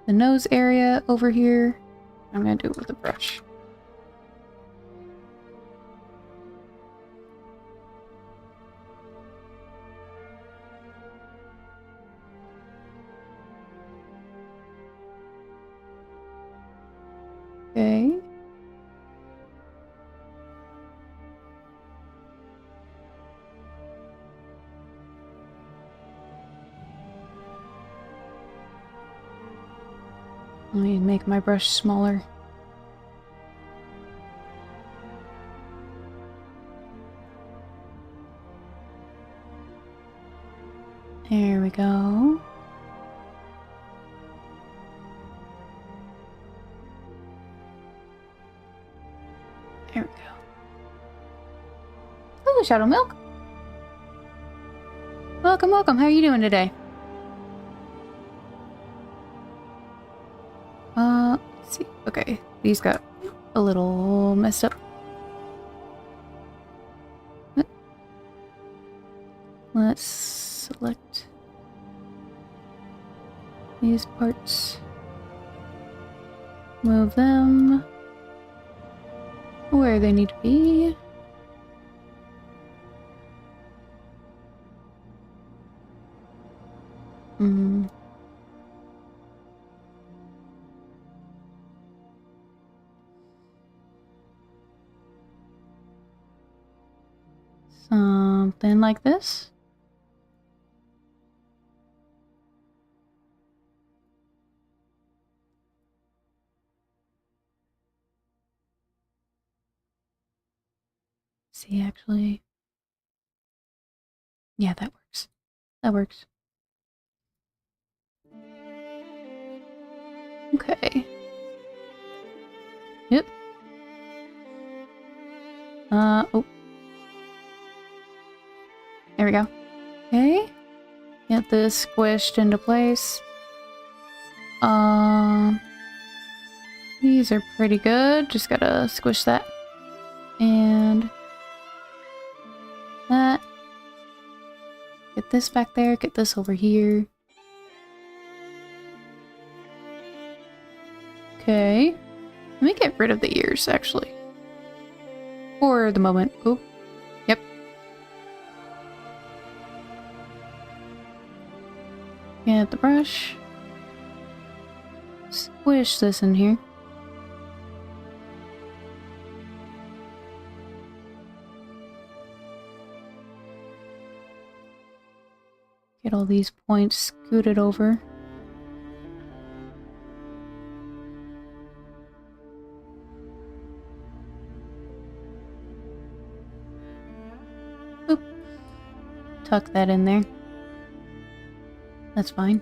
the nose area over here. I'm gonna do it with a brush. Okay. Let me make my brush smaller. There we go. There we go. Oh, Shadow Milk. Welcome, welcome. How are you doing today? Let's see. Okay, these got a little messed up. Let's select these parts. Move them where they need to be. Something like this. See, actually. Yeah, that works. That works. Okay. Yep. Oh. There we go. Okay. Get this squished into place. These are pretty good. Just gotta squish that. And that. Get this back there. Get this over here. Okay. Let me get rid of the ears, actually. For the moment. Oh. Yep. Get the brush. Squish this in here. Get all these points scooted over. Oop. Tuck that in there. That's fine.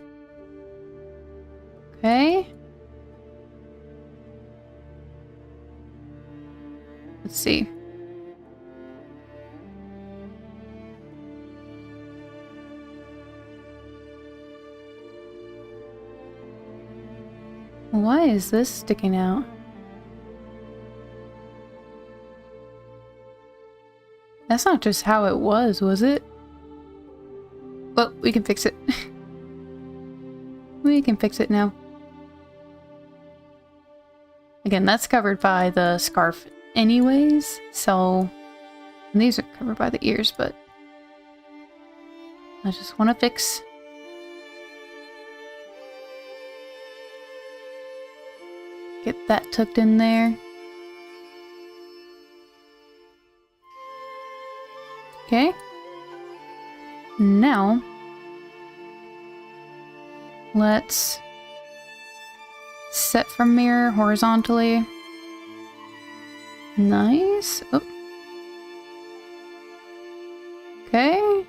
Okay. Let's see. Why is this sticking out? That's not just how it was it? Well, we can fix it. We can fix it now. Again, that's covered by the scarf anyways, so... And these are covered by the ears, but... I just want to fix... Get that tucked in there. Okay. Now... Let's... set from mirror horizontally. Nice. Oh. Okay.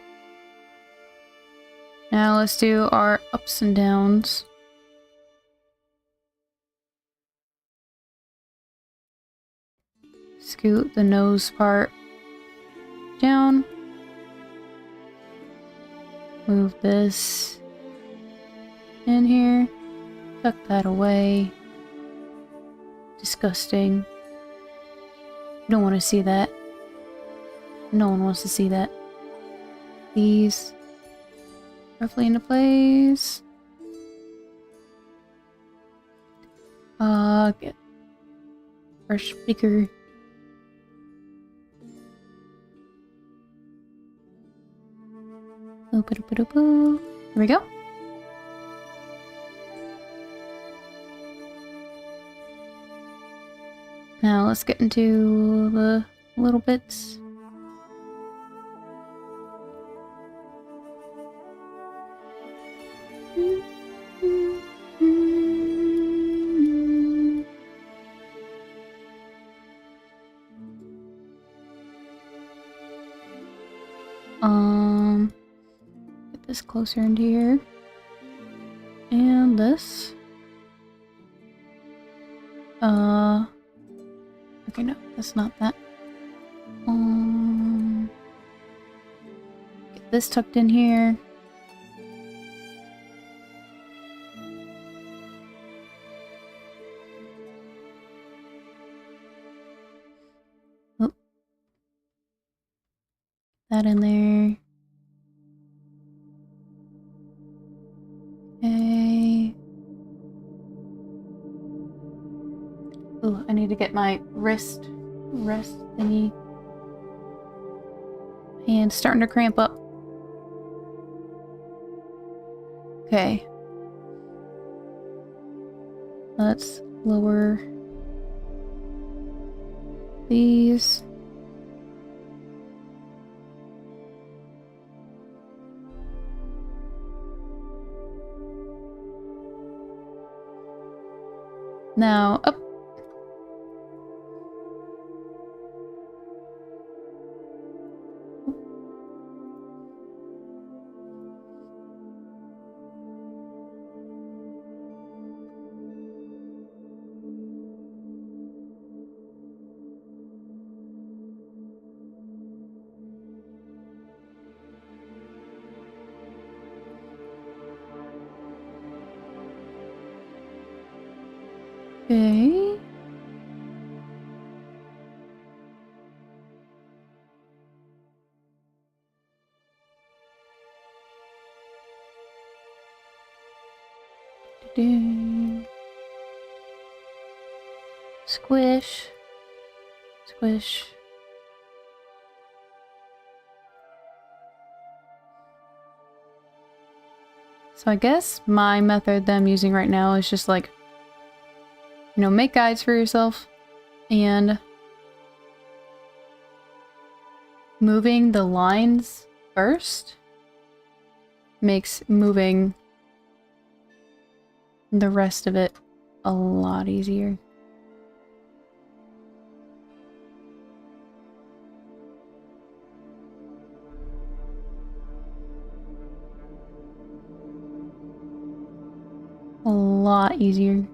Now let's do our ups and downs. Scoot the nose part down. Move this in here. Tuck that away. Disgusting. You don't want to see that. No one wants to see that. These roughly into place. Get our speaker. Here we go. Now let's get into the little bits. Get this closer into here. And this. Okay, no, that's not that. Get this tucked in here. Oh. That in there. Okay. Oh, I need to get my wrist thingy. Hand's starting to cramp up. Okay. Let's lower these. Now up. Okay. Squish. Squish. So I guess my method that I'm using right now is just like, you know, make guides for yourself and moving the lines first makes moving the rest of it a lot easier. A lot easier.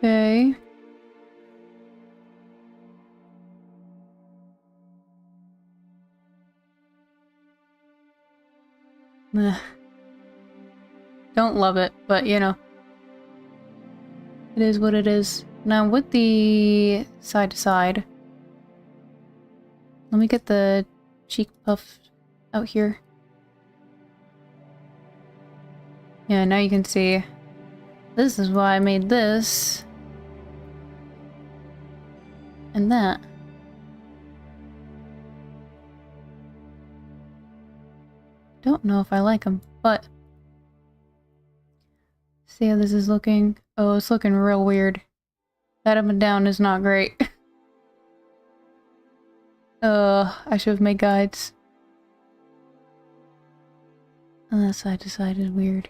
Okay. Don't love it, but you know, it is what it is. Now with the side to side, let me get the cheek puff out here. Yeah, now you can see this is why I made this and that. Don't know if I like them, but see how this is looking. Oh, it's looking real weird. That up and down is not great. I should have made guides. And that side to side is weird.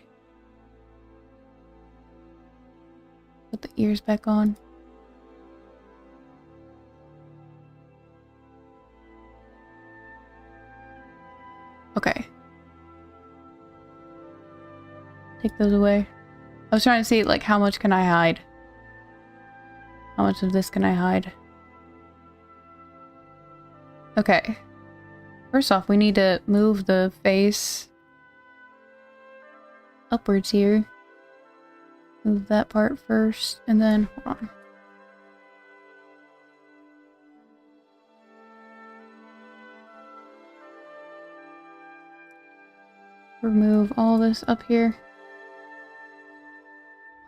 Put the ears back on. Okay. Take those away. I was trying to see, like, how much can I hide? How much of this can I hide? Okay. First off, we need to move the face upwards here. Move that part first, and then hold on. Remove all this up here.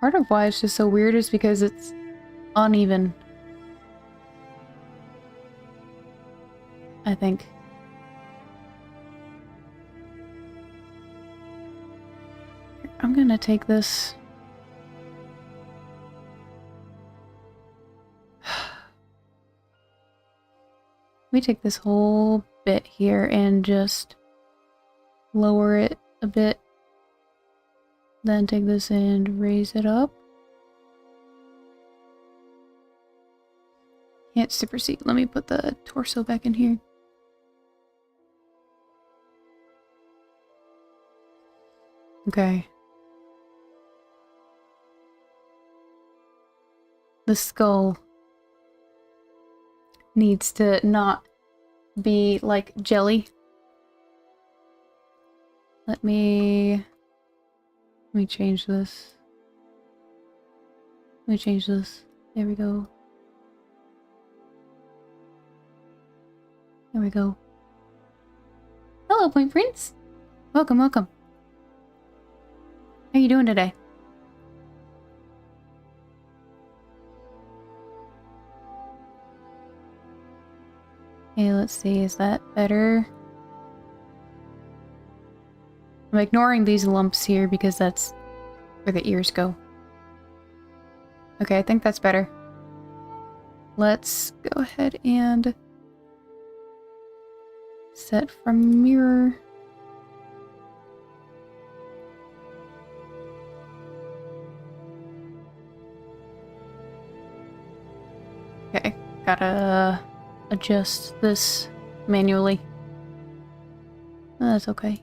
Part of why it's just so weird is because it's uneven. I think. I'm gonna take this. We take this whole bit here and just lower it a bit. Then take this and raise it up. Can't supersede. Let me put the torso back in here. Okay. The skull needs to not be like jelly. Let me change this. Let me change this. There we go. There we go. Hello, Point Prince. Welcome, welcome. How you doing today? Okay, let's see. Is that better? I'm ignoring these lumps here because that's where the ears go. Okay, I think that's better. Let's go ahead and set from mirror. Okay, gotta adjust this manually. That's okay.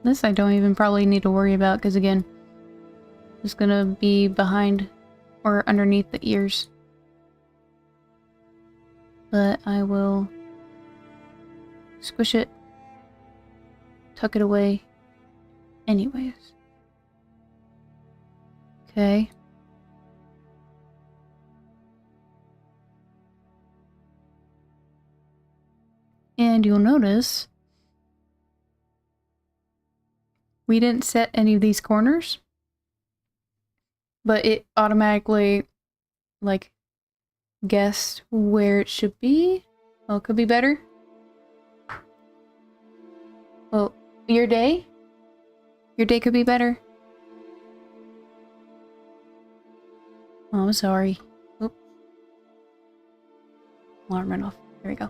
This I don't even probably need to worry about because again, it's gonna be behind or underneath the ears. But I will squish it, tuck it away anyways. Okay. And you'll notice we didn't set any of these corners, but it automatically, like, guessed where it should be. Well, it could be better. Well, your day? Your day could be better. Oh, I'm sorry. Oop. Alarm went off. There we go.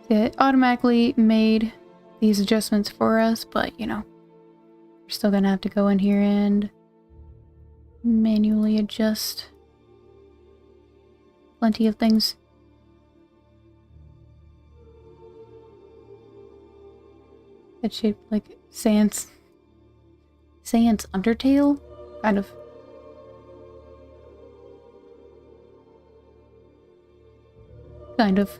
It automatically made these adjustments for us, but you know, we're still gonna have to go in here and manually adjust plenty of things. It's shaped like Sans Undertale, kind of. Kind of.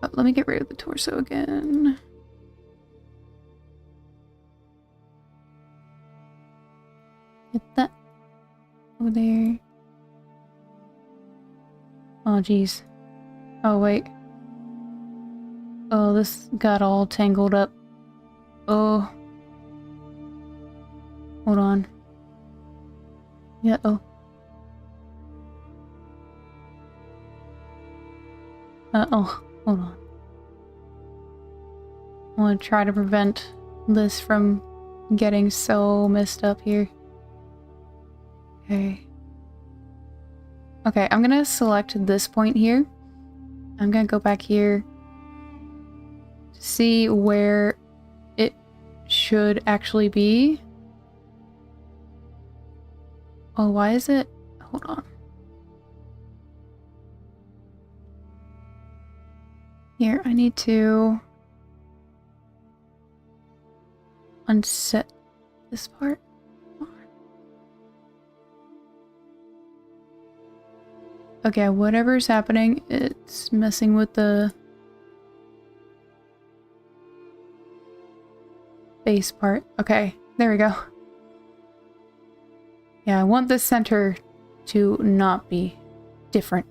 Oh, let me get rid of the torso again. Get that over there. Oh, jeez. Oh, wait. Oh, this got all tangled up. Oh. Hold on. Yeah, oh. Uh-oh. Hold on. I want to try to prevent this from getting so messed up here. Okay. Okay, I'm gonna select this point here. I'm gonna go back here. to see where it should actually be. Oh, why is it? Hold on. Here, I need to unset this part. Okay, whatever's happening, it's messing with the base part. Okay, there we go. Yeah, I want the center to not be different,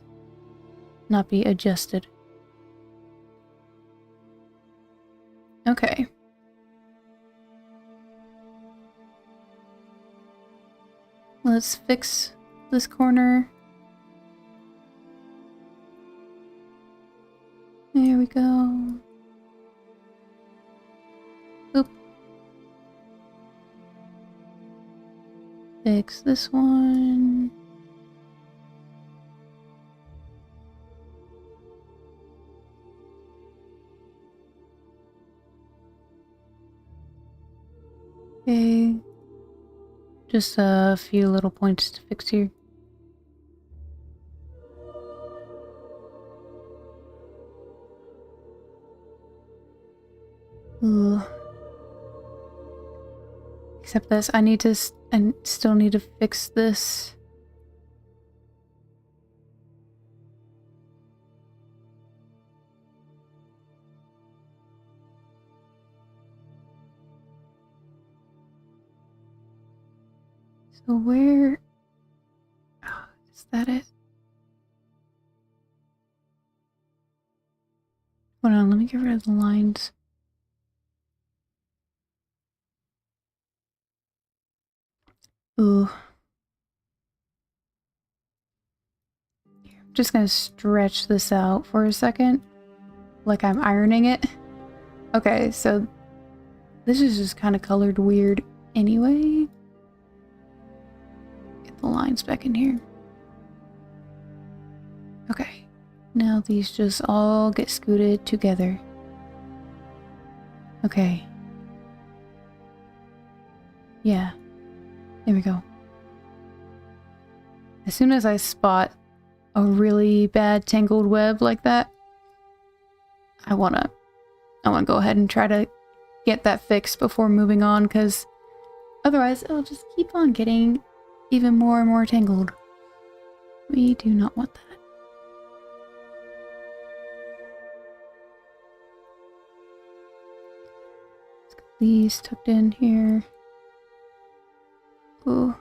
not be adjusted. Okay. Let's fix this corner. There we go. Oop. Fix this one. Okay. Just a few little points to fix here. Ooh. Except this, I still need to fix this. So where... Oh, is that it? Hold on, let me get rid of the lines. Ooh. I'm just gonna stretch this out for a second. Like I'm ironing it. Okay, so this is just kind of colored weird anyway. Get the lines back in here. Okay. Now these just all get scooted together. Okay. Yeah. There we go. As soon as I spot a really bad tangled web like that, I wanna go ahead and try to get that fixed before moving on, because otherwise it'll just keep on getting even more and more tangled. We do not want that. Let's get these tucked in here. Ooh.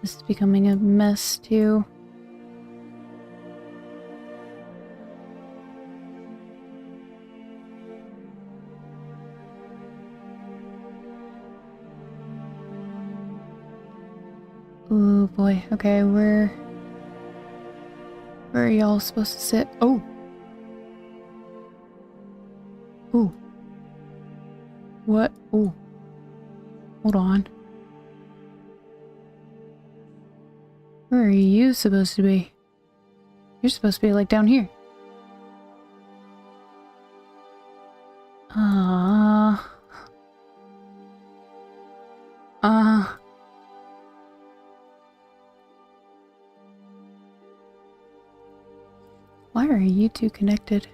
This is becoming a mess too. Oh boy. Okay, where are y'all supposed to sit? Oh. Ooh. What? Ooh. Hold on. Where are you supposed to be? You're supposed to be like down here. Why are you two connected?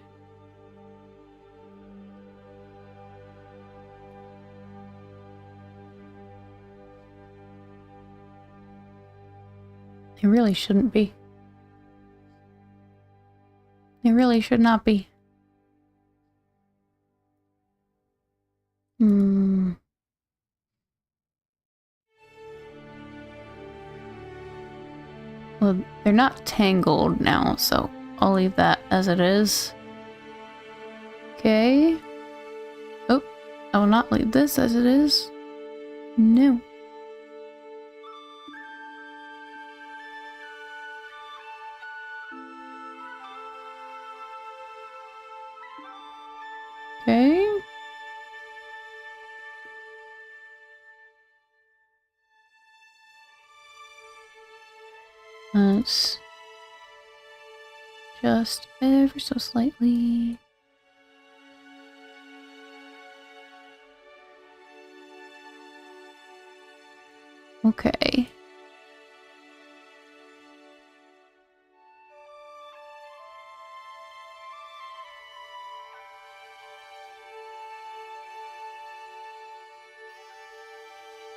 It really shouldn't be. It really should not be. Well, they're not tangled now, so I'll leave that as it is. Okay. Oh, I will not leave this as it is. No. Okay. Let's just ever so slightly. Okay.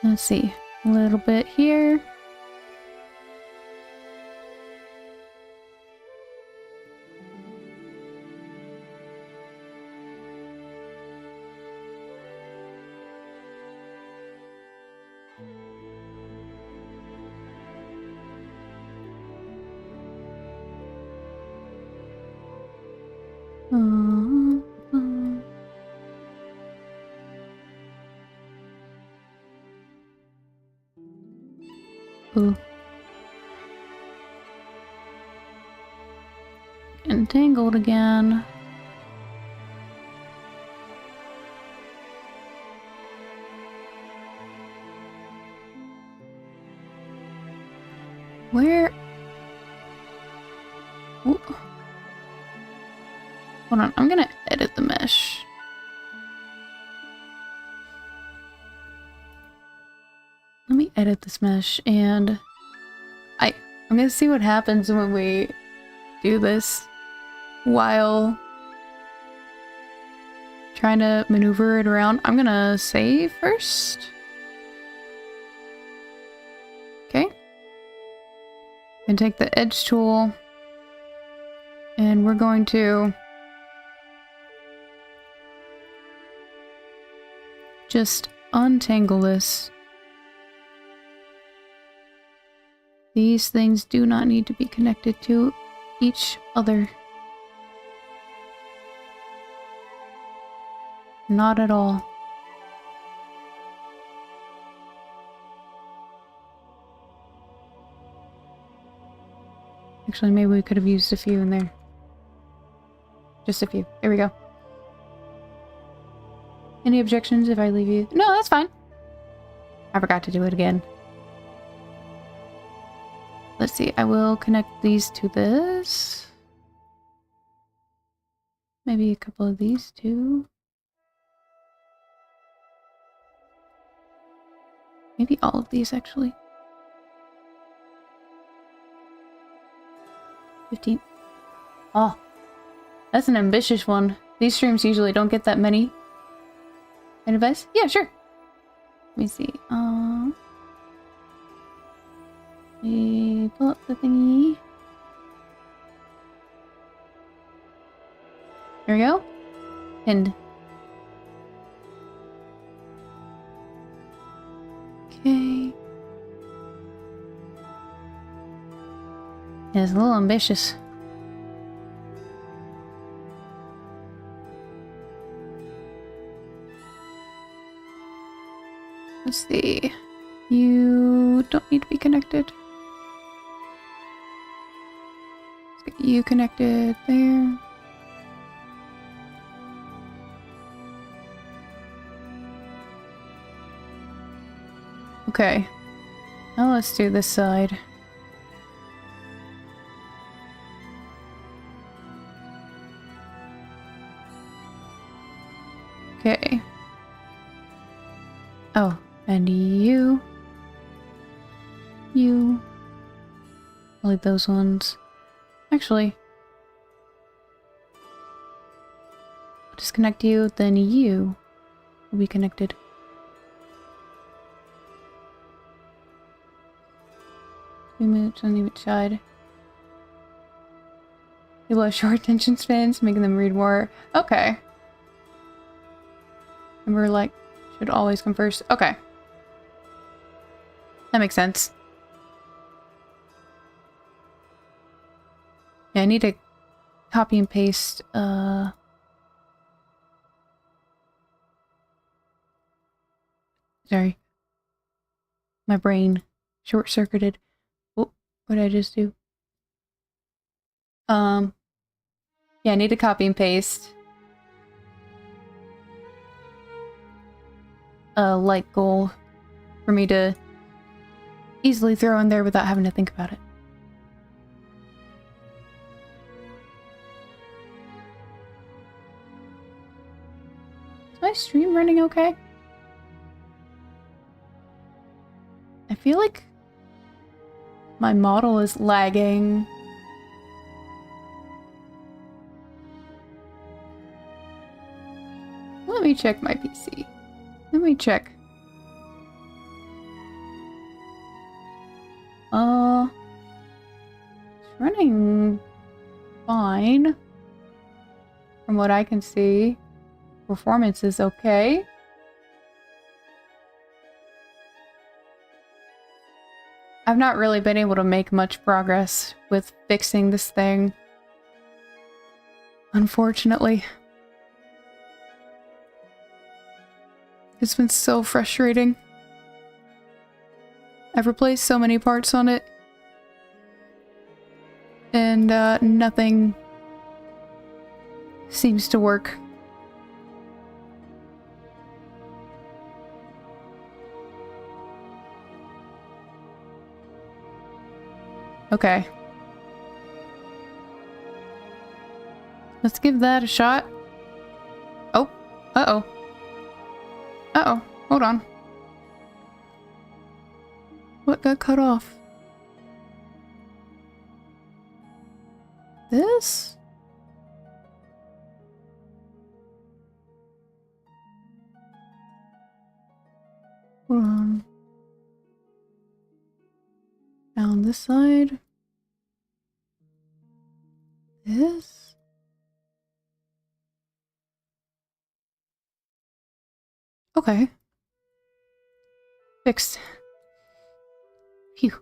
Let's see. A little bit here. Ooh. Entangled again. Where? Ooh. Hold on, I'm gonna edit the mesh. Let me edit this mesh, and I'm gonna see what happens when we do this while trying to maneuver it around. I'm gonna save first. Okay. And take the edge tool, and we're going to just untangle this. These things do not need to be connected to each other. Not at all. Actually, maybe we could have used a few in there. Just a few. There we go. Any objections if I leave you? No, that's fine. I forgot to do it again. Let's see, I will connect these to this. Maybe a couple of these too. Maybe all of these actually. 15. Oh, that's an ambitious one. These streams usually don't get that many. Any advice? Yeah, sure. Let me see. Let me pull up the thingy. There we go. Pinned. Okay. Yeah, it's a little ambitious. Let's see. You don't need to be connected. Let's get you connected there. Okay. Now let's do this side. Okay. Oh, and you. I like those ones. Actually, I'll disconnect you, then you will be connected. We move on each side. People have short attention spans, making them read more. Okay. And we're like, should always come first. Okay. That makes sense. Yeah, I need to copy and paste, sorry. My brain short-circuited. Oh, what did I just do? Yeah, I need to copy and paste a light goal for me to easily throw in there without having to think about it. Is my stream running okay? I feel like my model is lagging. Let me check my PC. Let me check. It's running fine. From what I can see, performance is okay. I've not really been able to make much progress with fixing this thing, unfortunately. It's been so frustrating. I've replaced so many parts on it, and nothing seems to work. Okay. Let's give that a shot. Oh. Uh-oh. Uh-oh. Hold on. What got cut off? This? Hold on. Down this side. This? Okay. Fixed. Phew.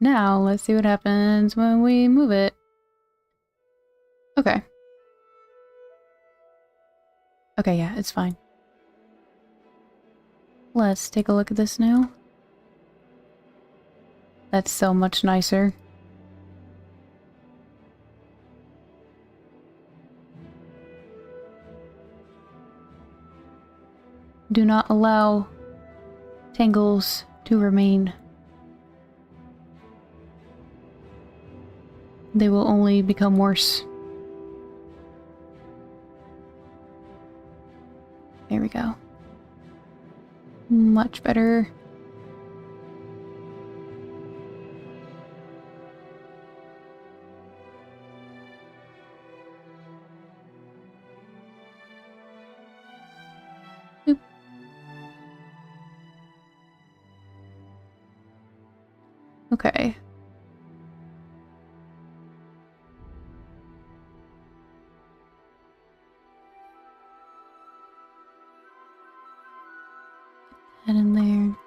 Now, let's see what happens when we move it. Okay. Okay, yeah, it's fine. Let's take a look at this now. That's so much nicer. Do not allow tangles to remain. They will only become worse. There we go. Much better. Oop. Okay. Head in there.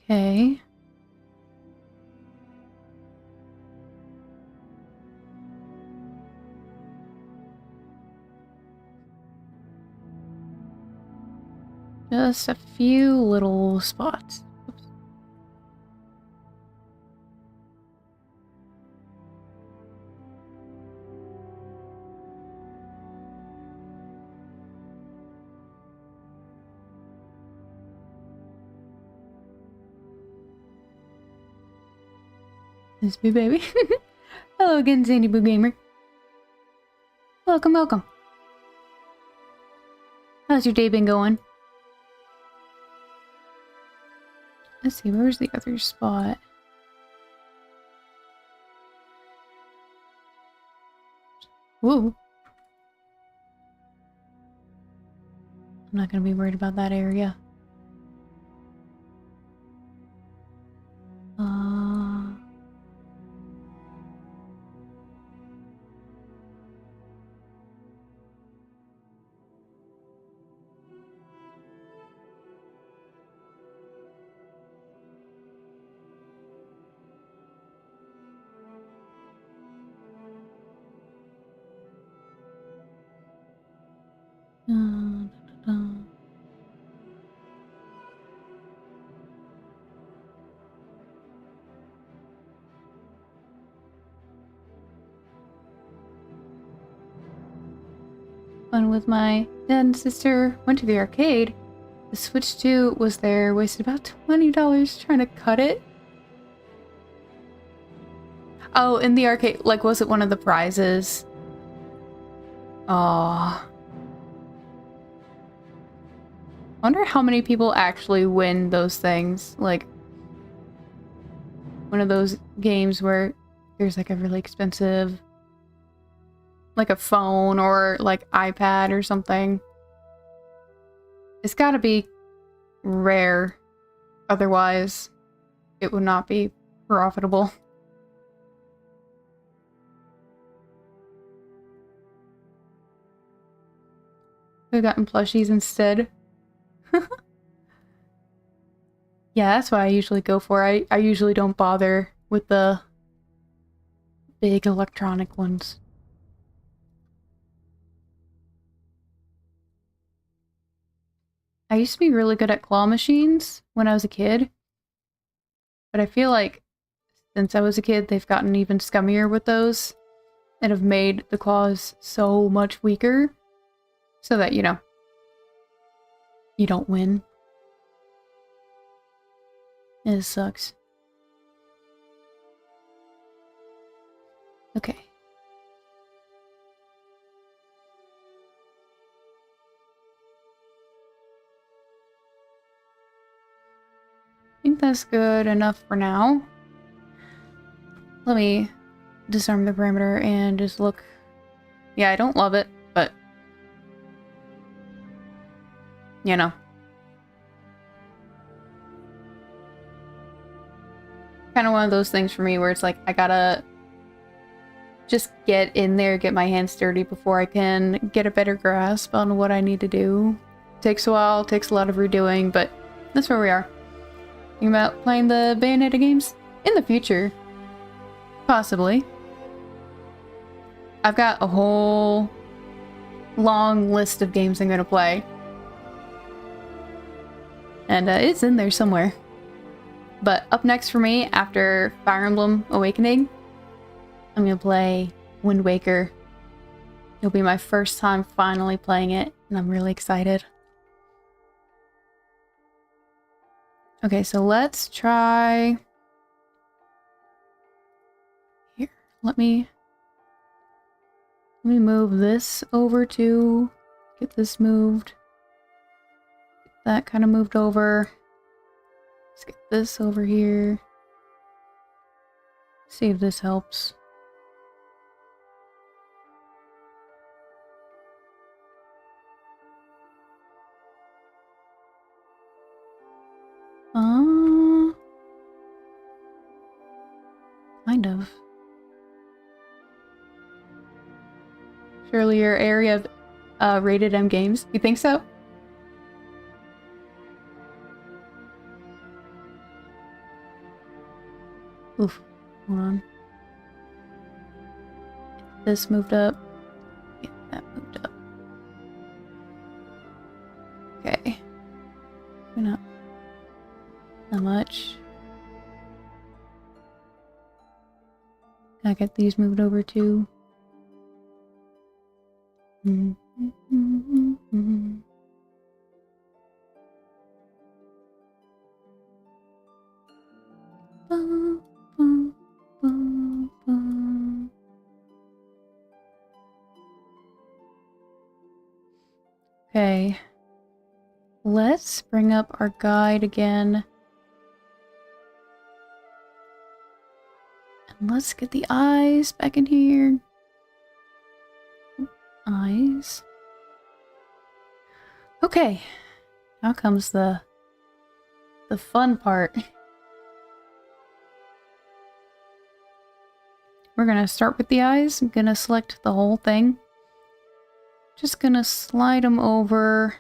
Okay. Just a few little spots. Oops. This Boo Baby. Hello again, Sandy Boo Gamer. Welcome, welcome. How's your day been going? Let's see, where's the other spot? Whoa. I'm not gonna be worried about that area. Fun with my dad and sister. Went to the arcade The Switch 2 was there, wasted about $20 trying to cut it. Oh, in the arcade, like, was it one of the prizes? Aww. Wonder how many people actually win those things. Like, one of those games where there's like a really expensive, like a phone or like iPad or something. It's gotta be rare. Otherwise, it would not be profitable. We've gotten plushies instead. Yeah, that's what I usually go for. I usually don't bother with the big electronic ones. I used to be really good at claw machines when I was a kid. But I feel like since I was a kid, they've gotten even scummier with those and have made the claws so much weaker so that, you know, you don't win. It sucks. Okay. I think that's good enough for now. Let me disarm the perimeter and just look. Yeah, I don't love it, but you know. Kind of one of those things for me where it's like I gotta just get in there, get my hands dirty before I can get a better grasp on what I need to do. Takes a while, takes a lot of redoing, but that's where we are. Thinking about playing the Bayonetta games in the future. Possibly. I've got a whole long list of games I'm gonna play. And it's in there somewhere. But up next for me, after Fire Emblem Awakening, I'm gonna play Wind Waker. It'll be my first time finally playing it, and I'm really excited. Okay, so let's try... Here, let me move this over to... Get this moved. Get that kind of moved over. Let's get this over here. See if this helps. Kind of. Surely your area of rated M games. You think so? Oof. Hold on. Get this moved up. Get that moved up. Okay. Not much. Can I get these moved over too? Okay. Let's bring up our guide again. And let's get the eyes back in here. Eyes. Okay. Now comes the fun part. We're gonna start with the eyes. I'm gonna select the whole thing. Just gonna slide them over.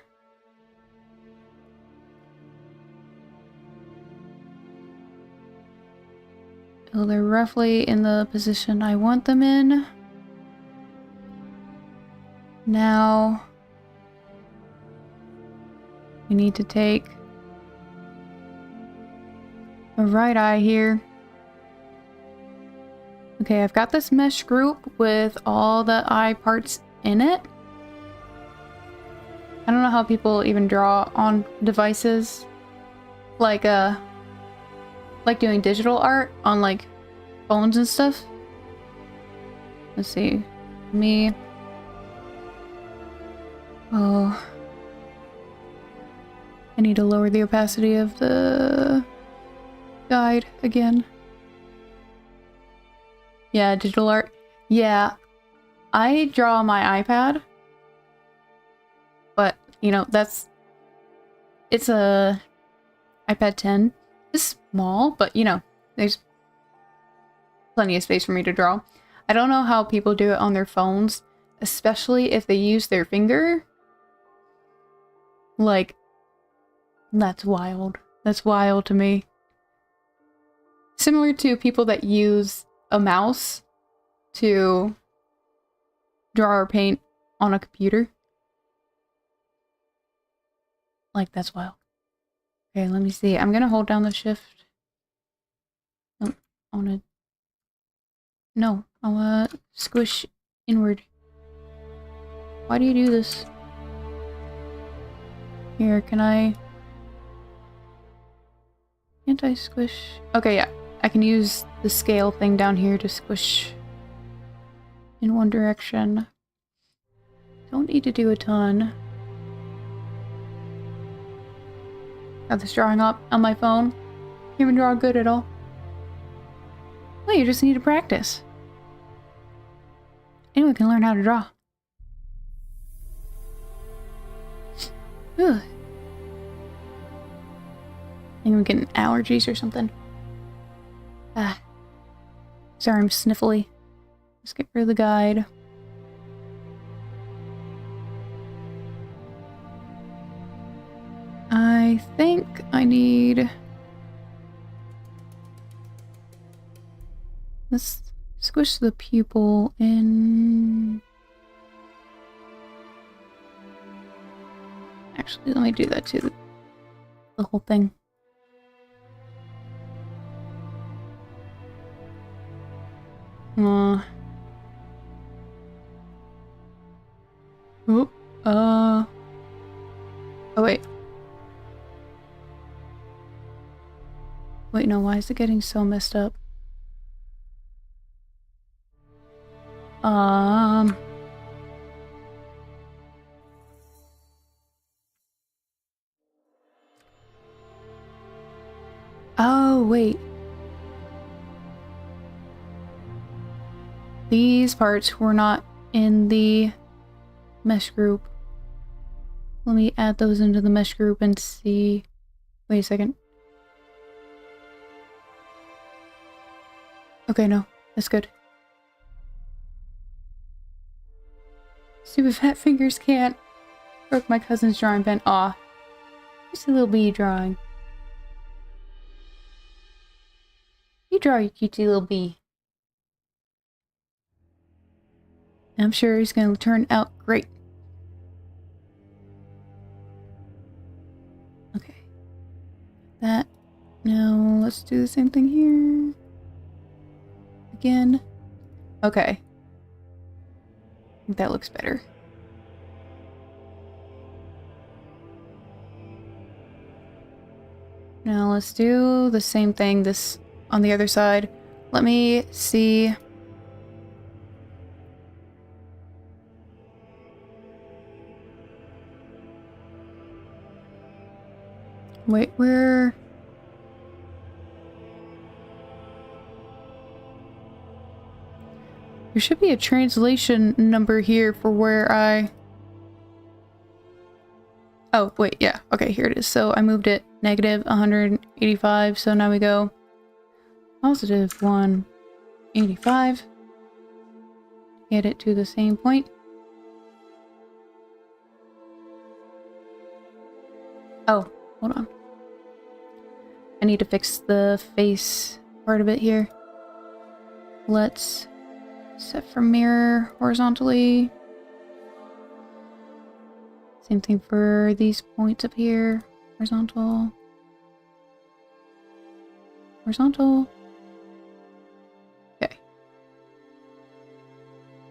So they're roughly in the position I want them in. Now, we need to take the right eye here. Okay, I've got this mesh group with all the eye parts in it. I don't know how people even draw on devices. Like doing digital art on like phones and stuff. Let's see. Me. Oh. I need to lower the opacity of the guide again. Yeah, digital art. Yeah. I draw on my iPad. But, you know, it's a iPad 10. It's small, but you know, there's plenty of space for me to draw. I don't know how people do it on their phones, especially if they use their finger. Like, that's wild. That's wild to me. Similar to people that use a mouse to draw or paint on a computer. Like, that's wild. Okay, let me see. I'm gonna hold down the shift. I wanna... No, I wanna squish inward. Why do you do this? Here, can I... Can't I squish? Okay, yeah. I can use the scale thing down here to squish in one direction. Don't need to do a ton. Got this drawing up on my phone. Can't even draw good at all. Well, you just need to practice. Anyone can learn how to draw. Ugh. I think I'm getting allergies or something. Ah. Sorry, I'm sniffly. Let's get rid of the guide. I think I need... Let's squish the pupil in... Actually, let me do that too. The whole thing. Oop. Oh, wait. Wait, no, why is it getting so messed up? Oh, wait. These parts were not in the mesh group. Let me add those into the mesh group and see. Wait a second. Okay, no. That's good. Stupid fat fingers can't. Broke my cousin's drawing pen. Aw. Just a little bee drawing. You draw your cutesy little bee. I'm sure he's gonna turn out great. Okay. That. Now, let's do the same thing here. Again. Okay. I think that looks better. Now let's do the same thing this on the other side. Let me see. Wait, where? There should be a translation number here for where I... Oh, wait, yeah. Okay, here it is. So I moved it negative 185, so now we go positive 185. Get it to the same point. Oh, hold on. I need to fix the face part of it here. Let's set from mirror horizontally. Same thing for these points up here. Horizontal. Horizontal. Okay.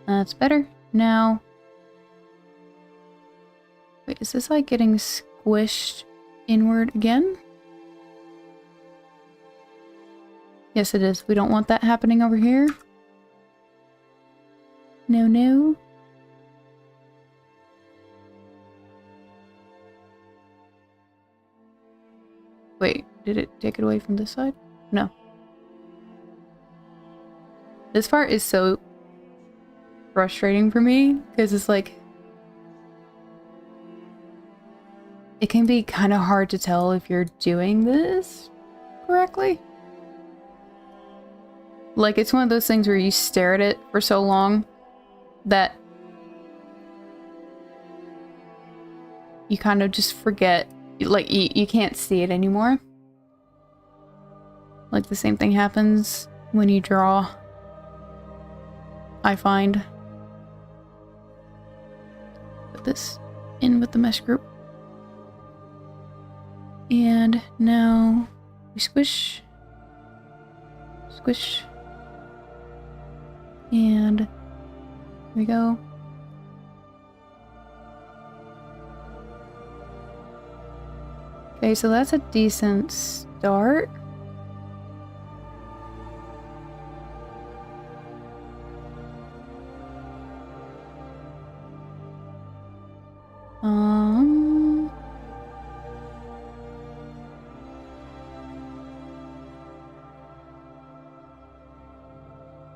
That's better. Now, Wait, is this like getting squished inward again? Yes, it is. We don't want that happening over here. No, no. Wait, did it take it away from this side? No. This part is so frustrating for me because it's like it can be kind of hard to tell if you're doing this correctly. Like, it's one of those things where you stare at it for so long that you kind of just forget, like, you can't see it anymore. Like, the same thing happens when you draw, I find. Put this in with the mesh group. And now we squish. Squish. And here we go. Okay, so that's a decent start.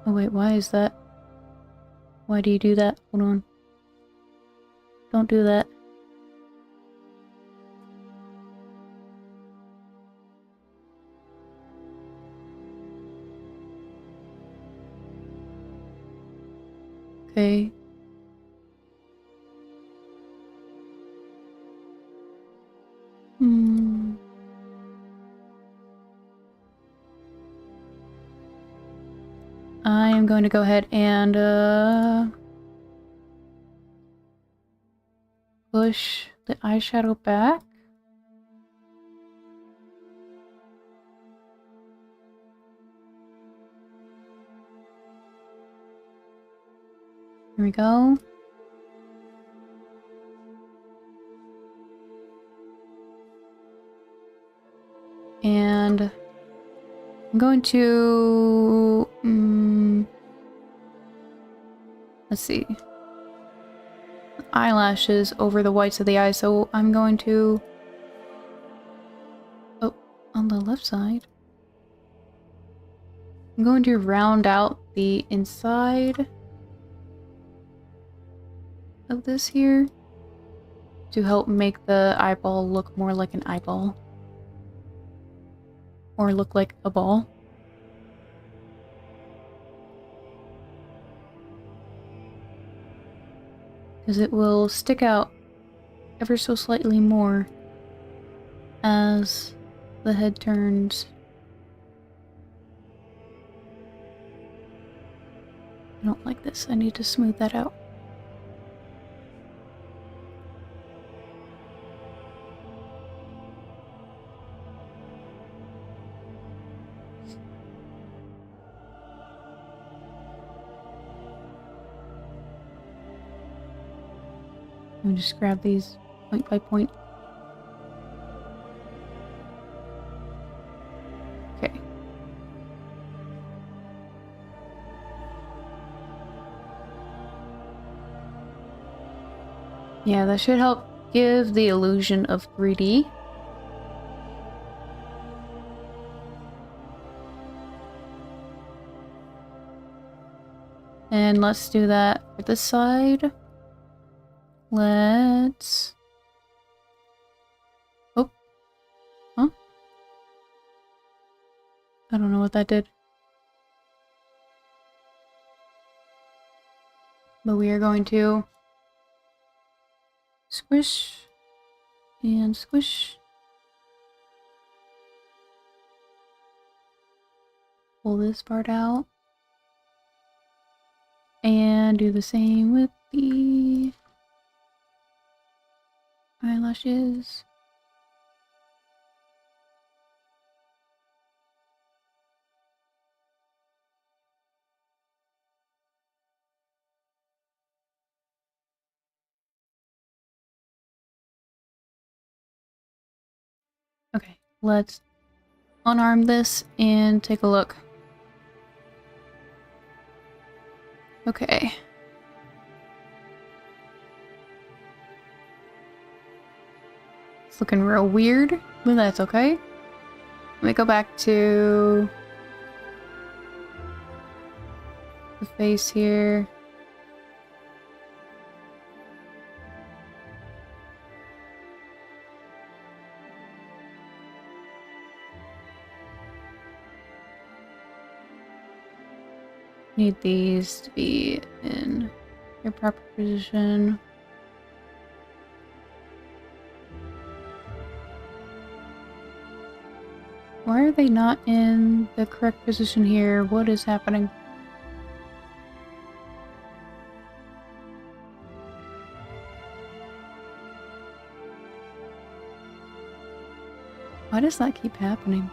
Oh wait, why is that? Why do you do that? Hold on. Don't do that. Okay. I am going to go ahead and push the eyeshadow back. Here we go. And I'm going to let's see, eyelashes over the whites of the eye, so I'm going to, oh, on the left side, I'm going to round out the inside of this here to help make the eyeball look more like an eyeball, or look like a ball. Because it will stick out ever so slightly more as the head turns. I don't like this. I need to smooth that out. Let me just grab these point by point. Okay. Yeah, that should help give the illusion of 3D. And let's do that for this side. Let's... Oh. Huh? I don't know what that did. But we are going to squish and squish. Pull this part out. And do the same with the eyelashes. Let's unarm this and take a look. Okay. It's looking real weird, but that's okay. Let me go back to the face here. Need these to be in their proper position. Why are they not in the correct position here? What is happening? Why does that keep happening?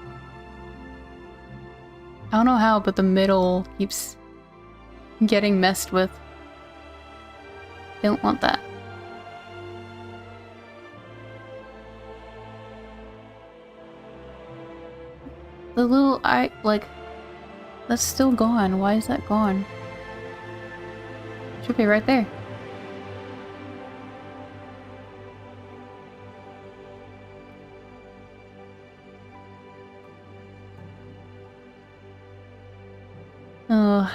I don't know how, but the middle keeps getting messed with. Don't want that. The little eye, like, that's still gone. Why is that gone? Should be right there. Ugh.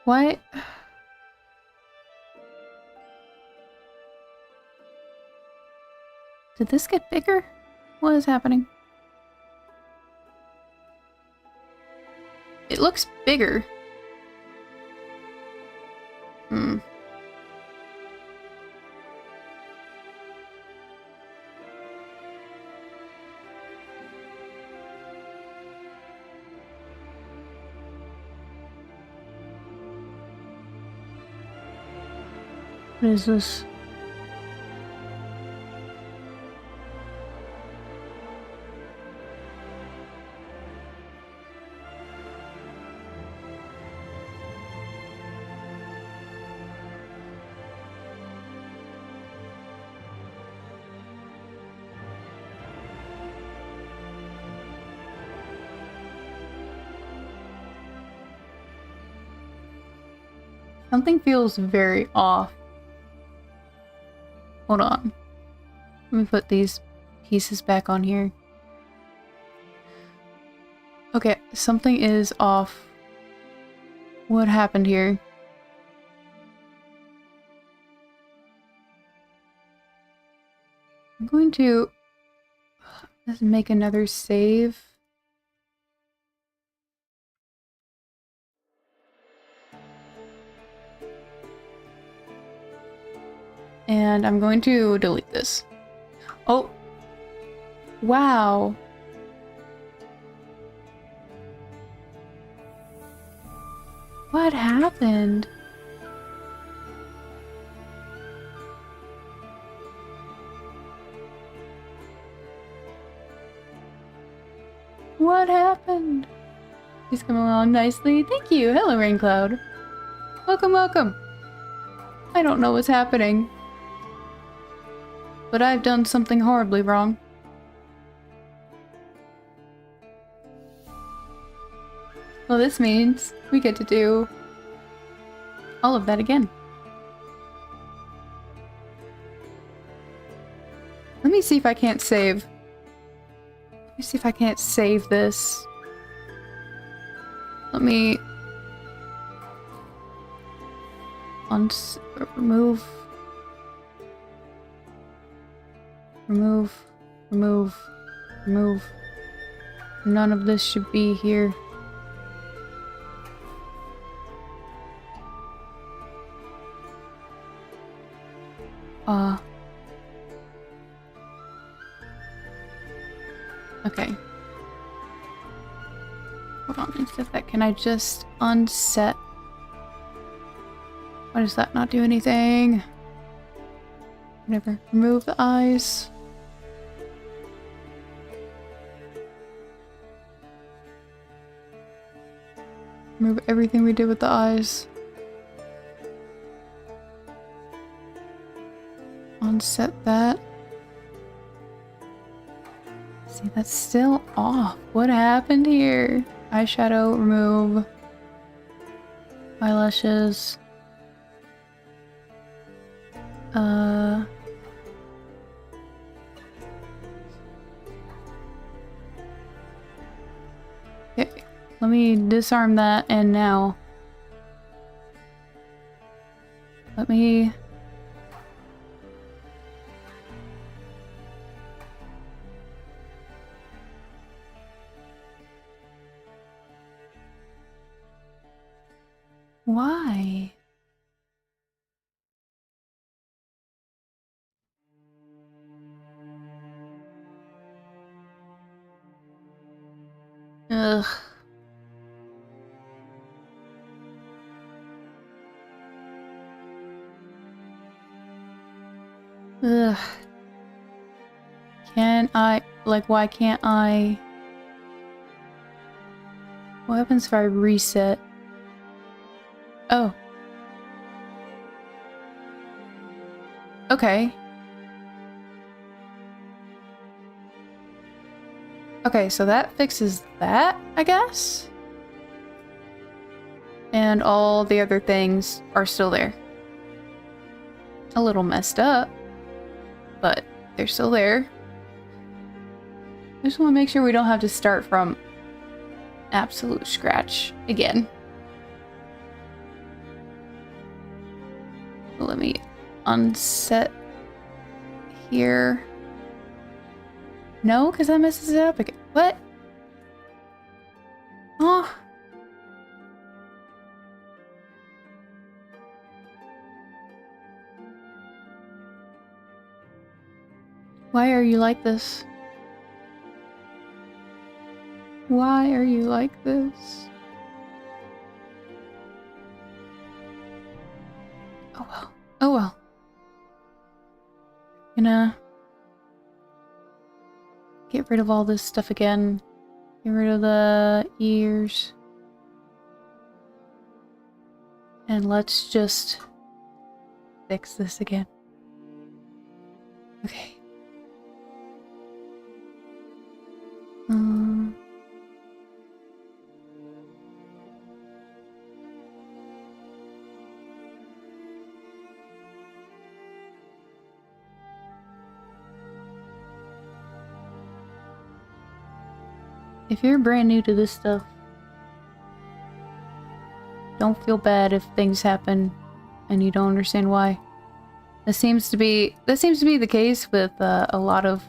Why? Did this get bigger? What is happening? It looks bigger. What is this? Something feels very off. Hold on. Let me put these pieces back on here. Okay, something is off. What happened here? I'm going to just make another save. And I'm going to delete this. Oh! Wow! What happened? What happened? He's coming along nicely. Thank you! Hello, Raincloud. Welcome, welcome! I don't know what's happening. But I've done something horribly wrong. Well, this means we get to do all of that again. Let me see if I can't save. Let me see if I can't save this. Let me remove. Remove, remove, remove. None of this should be here. Okay. Hold on, instead of that, can I just unset? Why does that not do anything? Whatever. Remove the eyes. Remove everything we did with the eyes. Unset that. See, that's still off. What happened here? Eyeshadow, remove. Eyelashes. Okay, let me disarm that, and now let me... Why? Ugh. Ugh. Can I... Like, why can't I... What happens if I reset? Oh. Okay. Okay, so that fixes that, I guess? And all the other things are still there. A little messed up, but they're still there. I just want to make sure we don't have to start from absolute scratch again. Let me unset here. No, because that messes it up again. What? Oh. Why are you like this? Why are you like this? Oh well. Oh well. Gonna get rid of all this stuff again. Get rid of the ears. And let's just fix this again. Okay. If you're brand new to this stuff, don't feel bad if things happen and you don't understand why. That seems to be the case with a lot of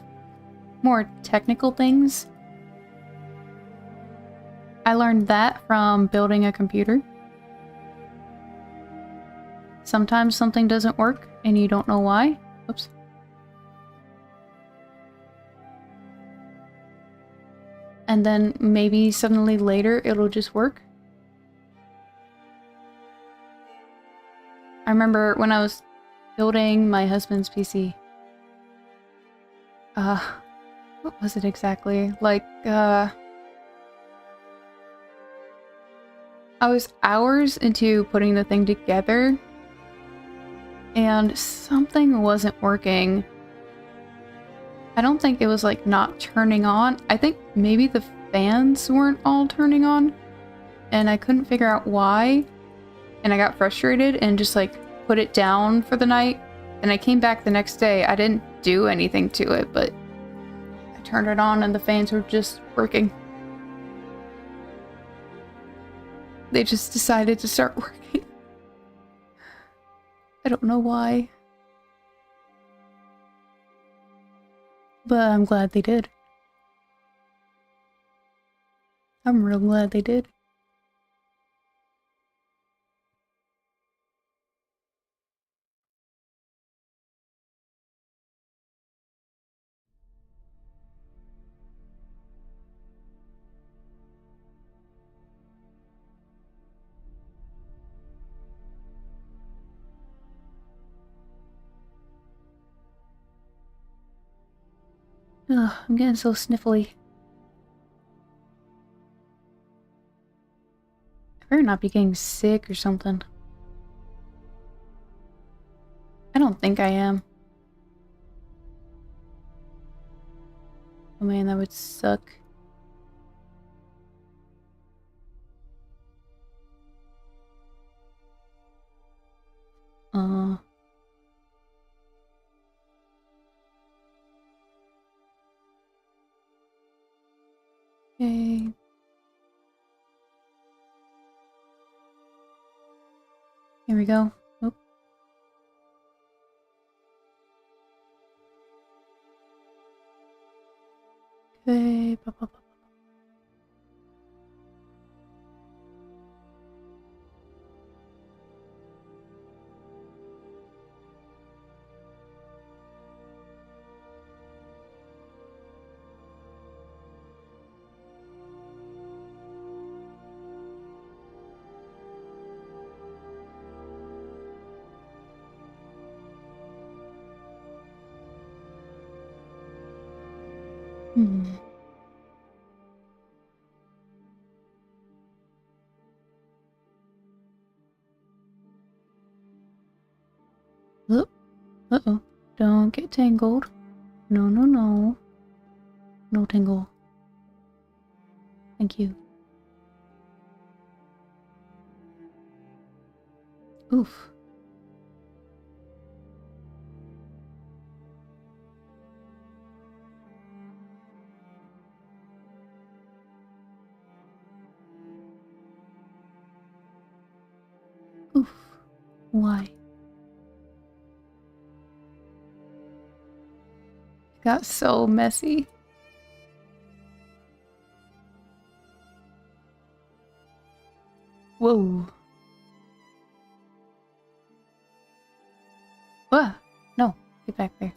more technical things. I learned that from building a computer. Sometimes something doesn't work and you don't know why. Oops. And then maybe suddenly later it'll just work. I remember when I was building my husband's PC. What was it exactly? Like, I was hours into putting the thing together and something wasn't working. I don't think it was like not turning on. I think maybe the fans weren't all turning on and I couldn't figure out why. And I got frustrated and just like put it down for the night. And I came back the next day. I didn't do anything to it, but I turned it on and the fans were just working. They just decided to start working. I don't know why. But I'm glad they did. I'm real glad they did. Ugh, I'm getting so sniffly. I better not be getting sick or something. I don't think I am. Oh man, that would suck. Okay. Here we go. Oh. Okay. Pop, pop, pop. Hmm. Oh. Uh-oh. Don't get tangled. No, no, no. No tingle. Thank you. Oof. Oof. Why? It got so messy. Whoa. Ah! No. Get back there.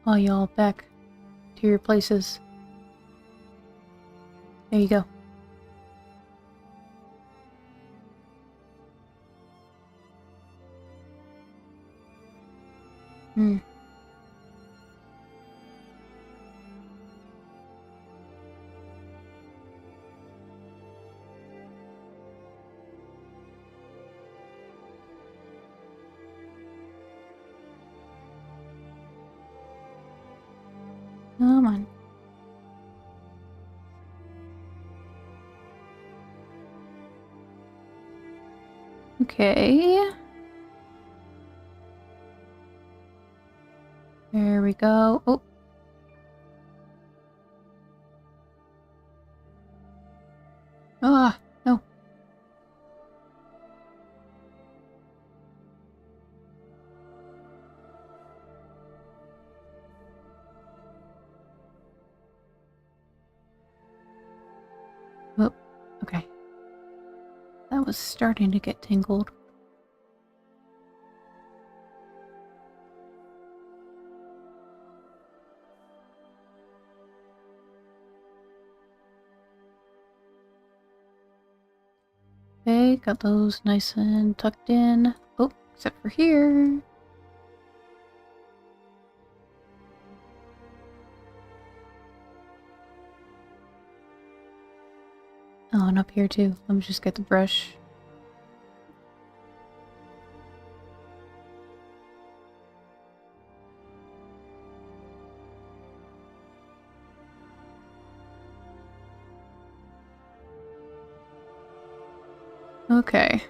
Oh, y'all back to your places. There you go. Hmm. Come on. Okay. There we go. Oh. Ah, no. Oh, okay. That was starting to get tangled. Okay, got those nice and tucked in. Oh, except for here. Oh, and up here too. Let me just get the brush. Okay.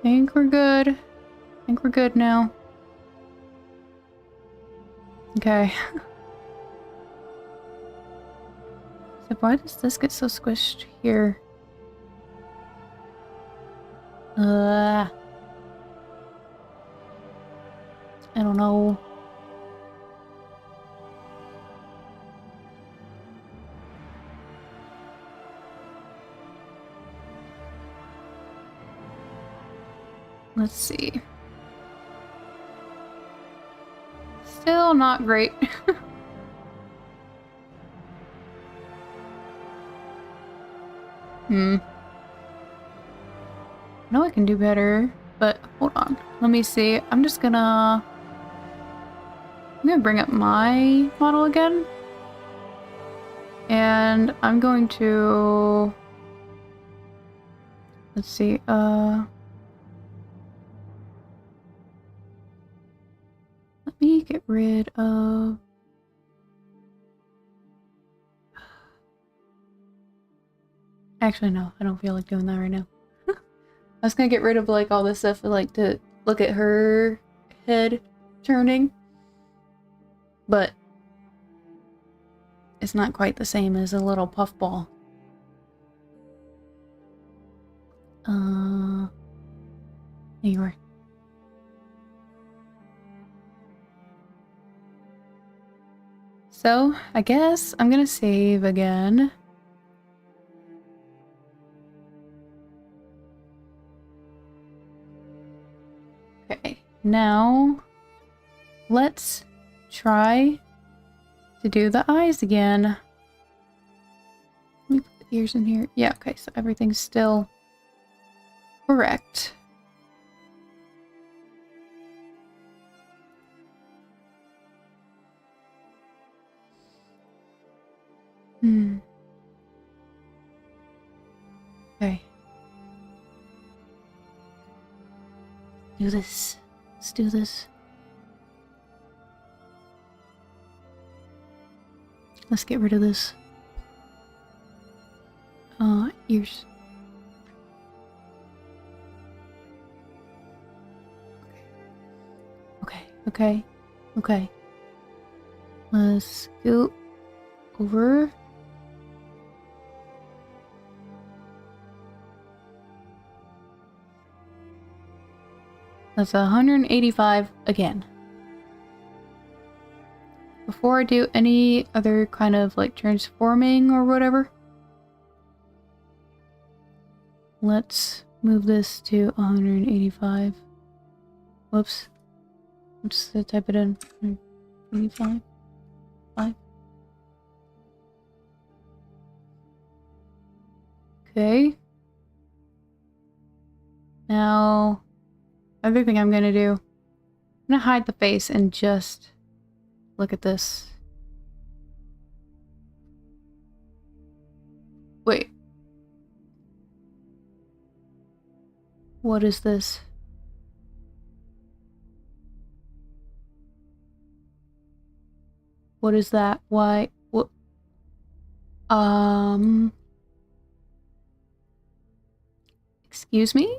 Think we're good. Think we're good now. Okay. So why does this get so squished here? I don't know. Let's see. Still not great. I know I can do better, but hold on. Let me see. I'm gonna bring up my model again. And I'm going to... Let's see, let me get rid of... Actually, no, I don't feel like doing that right now. I was gonna get rid of, like, all this stuff, like, to look at her head turning. But it's not quite the same as a little puffball. Anyway. So, I guess I'm gonna save again. Okay, now let's try to do the eyes again. Let me put the ears in here. Yeah, okay, so everything's still correct. Okay. Do this. Let's do this. Let's get rid of this. Ears. Okay. Let's go over. That's 185 again. Before I do any other kind of like transforming or whatever, let's move this to 185. Whoops. Let's type it in. 185. 5. Okay. Now, other thing I'm gonna do, I'm gonna hide the face and just look at this. Wait. What is this? What is that? Why? What? Excuse me?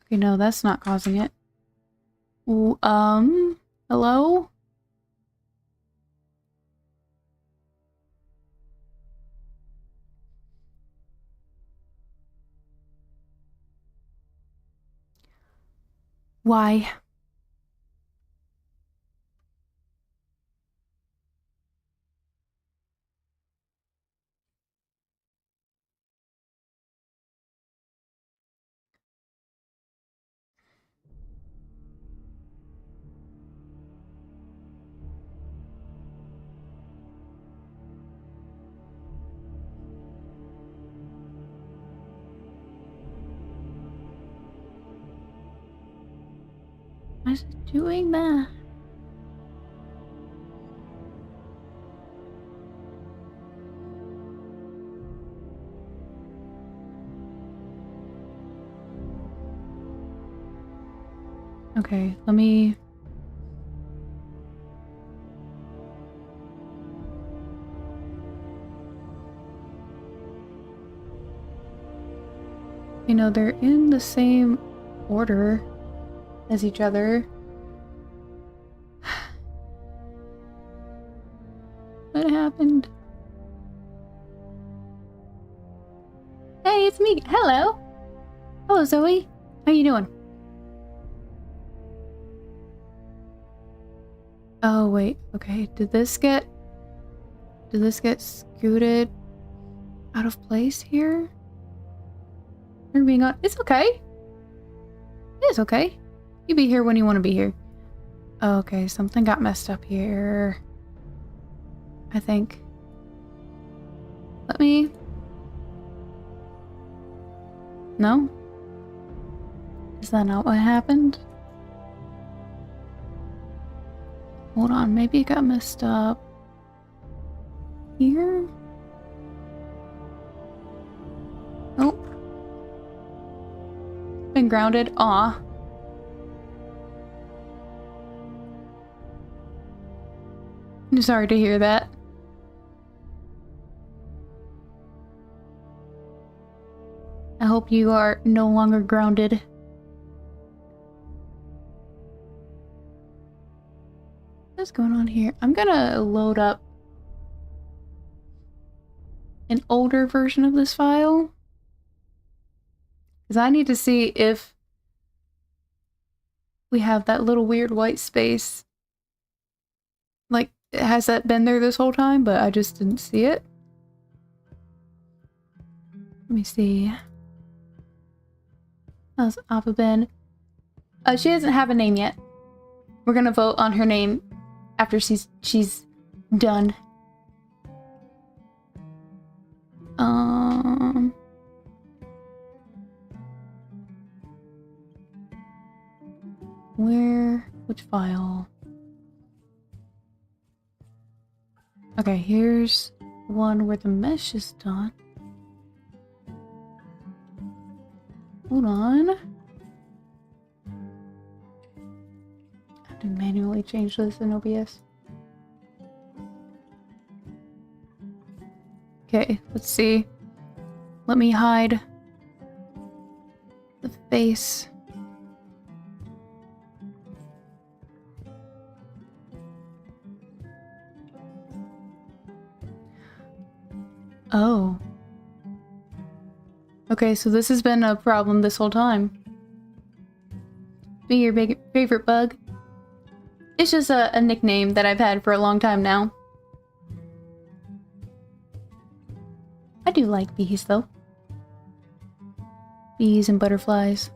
Okay, no, that's not causing it. Hello? Why? Why is it doing that? Okay, let me... You know, they're in the same order as each other. What happened? Hey, it's me. Hello. Hello, Zoe. How you doing? Oh, wait. Okay, did this get scooted out of place here? We're being on... It's okay. It's okay. You be here when you want to be here. Okay, something got messed up here. I think. Let me... No? Is that not what happened? Hold on, maybe it got messed up. Here? Oh. Been grounded. Aw. I'm sorry to hear that. I hope you are no longer grounded. What's going on here? I'm gonna load up an older version of this file. Because I need to see if we have that little weird white space. Like, has that been there this whole time, but I just didn't see it? Let me see. How's Alpha been? She doesn't have a name yet. We're gonna vote on her name after she's done. Which file? Okay, here's one where the mesh is done. Hold on. I have to manually change this in OBS. Okay, let's see. Let me hide the face. Oh. Okay, so this has been a problem this whole time. Be your favorite bug? It's just a nickname that I've had for a long time now. I do like bees, though. Bees and butterflies.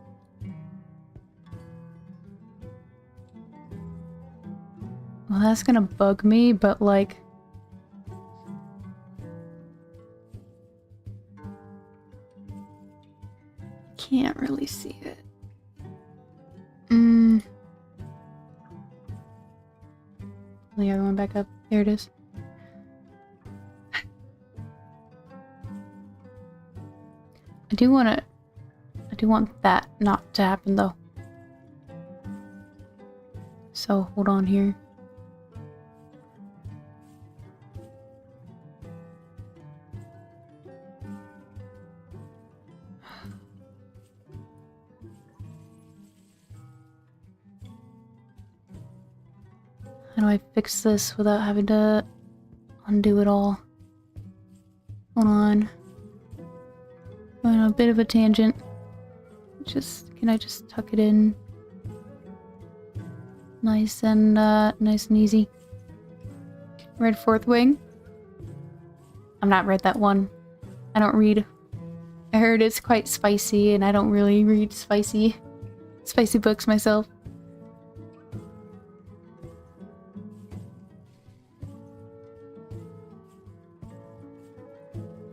Well, that's gonna bug me, but like... Can't really see it. The other one back up. There it is. I do want that not to happen though. So hold on here. How do I fix this without having to undo it all? Hold on. Going on a bit of a tangent. Can I just tuck it in? Nice and easy. Red fourth wing. I'm not read that one. I don't read. I heard it's quite spicy and I don't really read spicy books myself.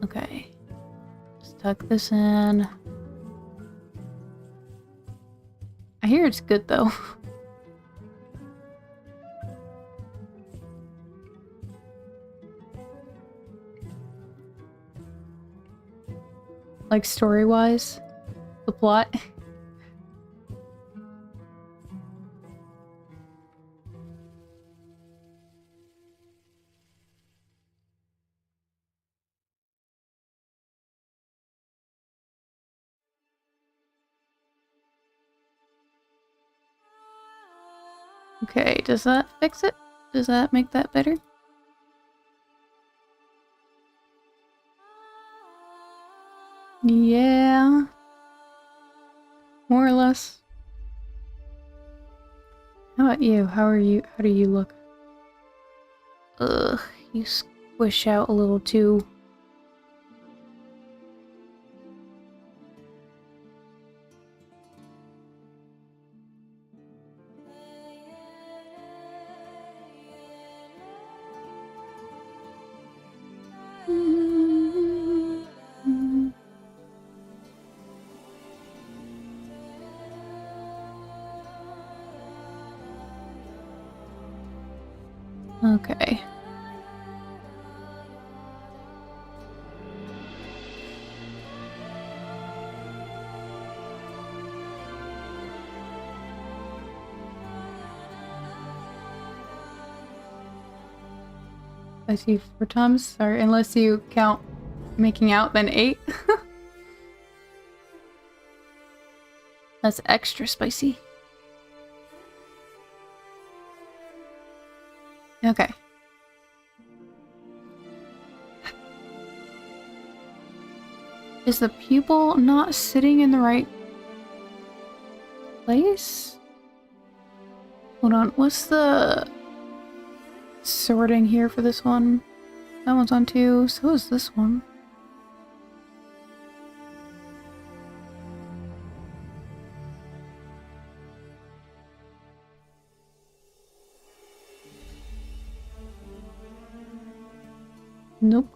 Okay. Just tuck this in. I hear it's good though. Like story-wise, the plot. Okay, does that fix it? Does that make that better? Yeah. More or less. How about you? How are you? How do you look? Ugh, you squish out a little too. Okay. I see 4 times. Sorry, unless you count making out, then 8. That's extra spicy. Okay. Is the pupil not sitting in the right place? Hold on, what's the sorting here for this one? That one's on 2, so is this one. Nope.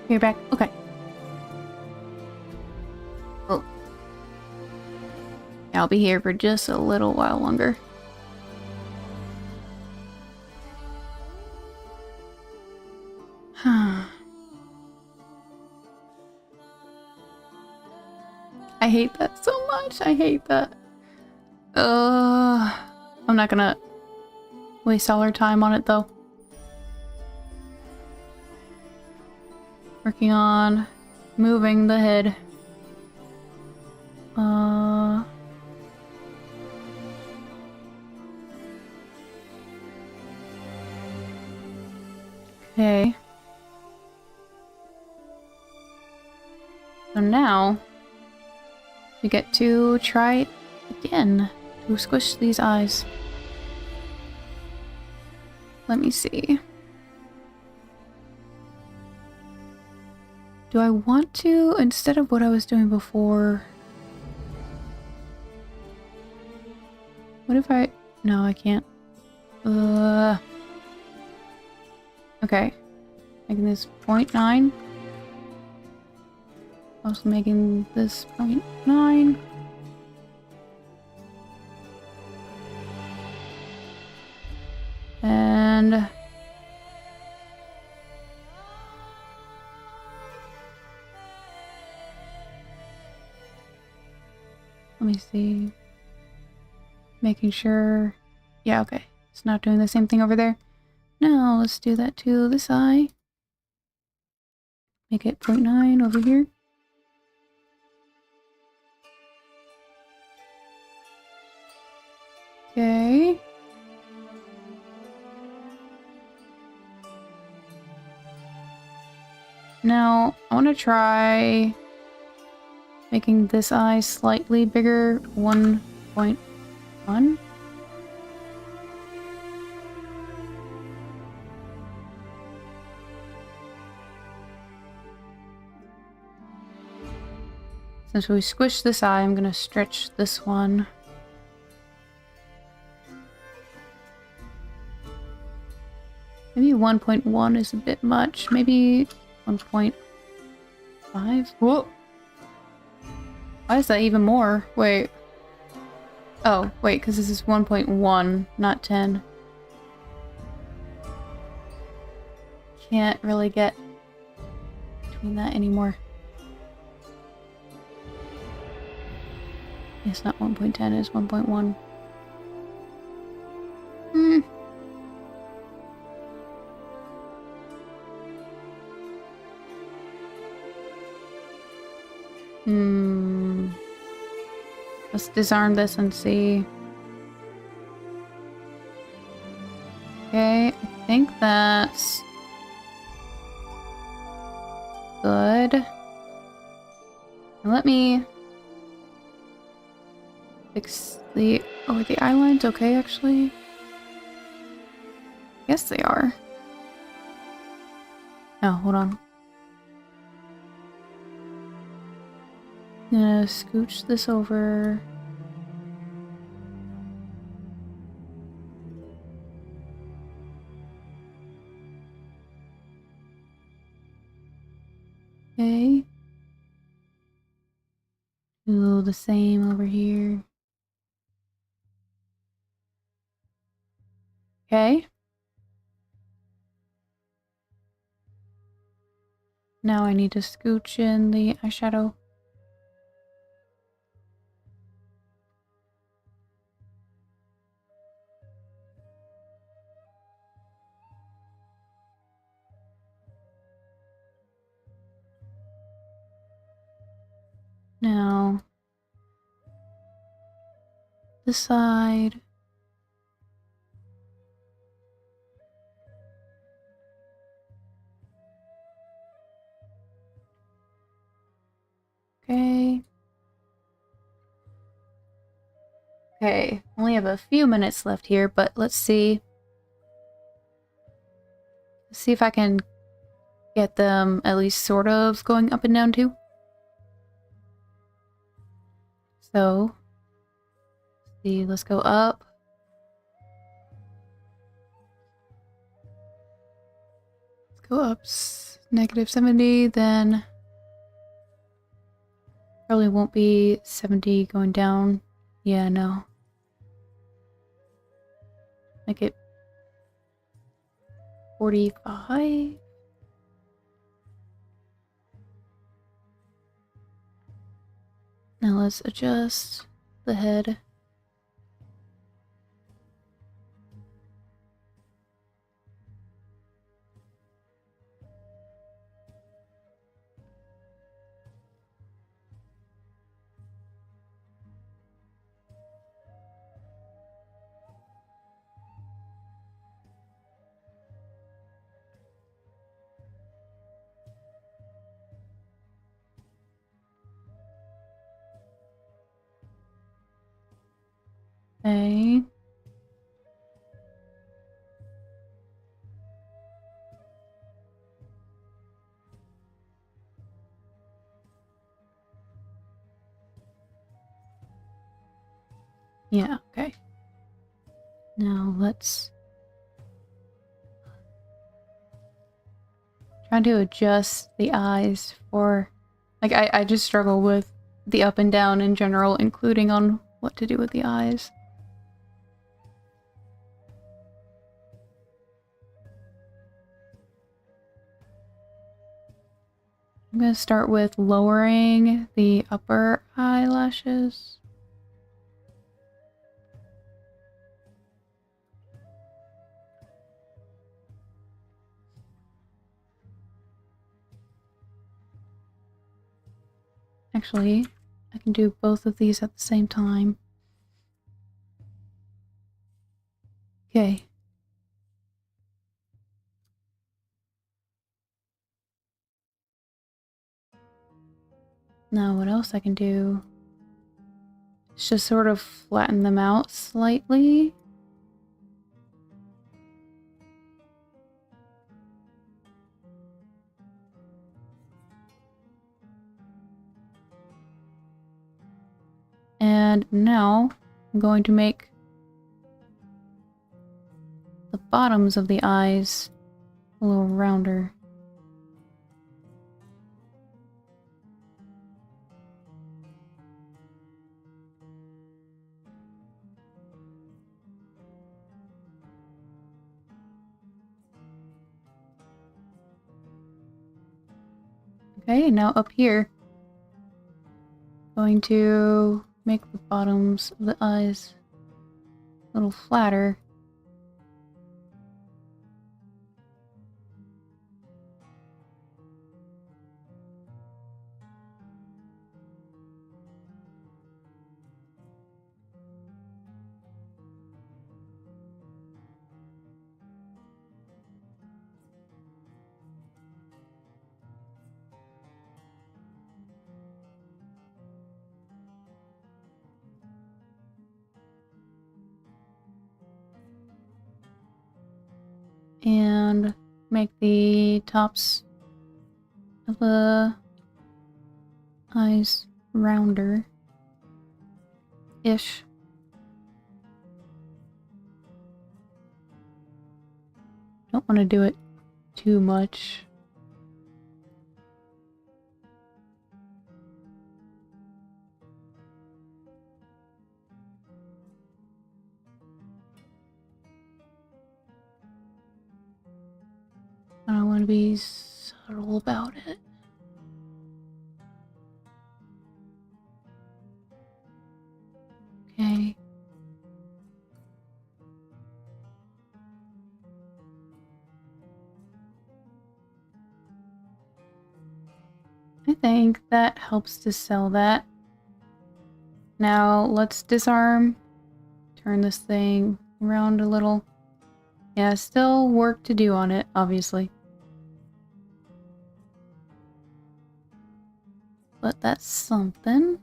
You're back? Okay. Oh. I'll be here for just a little while longer. I hate that so much. I hate that. I'm not gonna waste all our time on it though. Working on moving the head. Okay. So now we get to try it again to squish these eyes. Let me see. Do I want to, instead of what I was doing before? What if I... No, I can't. Okay. Making this 0.9. Also making this 0.9. And... let me see. Making sure... yeah, okay. It's not doing the same thing over there. Now, let's do that to this eye. Make it 0.9 over here. Okay. Now, I want to try making this eye slightly bigger, 1.1. Since we squished this eye, I'm gonna stretch this one. Maybe 1.1 is a bit much. Maybe 1.5? Whoa! Why is that even more? Wait. Oh, wait, because this is 1.1, not 10. Can't really get between that anymore. It's not 1.10, it's 1.1. Let's disarm this and see. Okay, I think that's good. Now let me fix the... oh, are the eye lines okay, actually? Yes, they are. Oh, hold on. I'm gonna scooch this over. Okay. Do the same over here. Okay. Now I need to scooch in the eyeshadow. Now, this side. Okay. Okay, only have a few minutes left here, but let's see. Let's see if I can get them at least sort of going up and down too. So, let's see, let's go up. Let's go up -70, then probably won't be 70 going down. Yeah, no. Make it 45. Now let's adjust the head. Okay. Yeah, okay. Now let's try to adjust the eyes for... Like, I just struggle with the up and down in general, including on what to do with the eyes. I'm gonna start with lowering the upper eyelashes. Actually, I can do both of these at the same time. Okay. Now what else I can do is just sort of flatten them out slightly. And now I'm going to make the bottoms of the eyes a little rounder. Okay, now up here, going to make the bottoms of the eyes a little flatter. And make the tops of the eyes rounder-ish. Don't want to do it too much. want to be subtle about it. Okay. I think that helps to sell that. Now let's disarm. Turn this thing around a little. Yeah, still work to do on it, obviously. But that's something.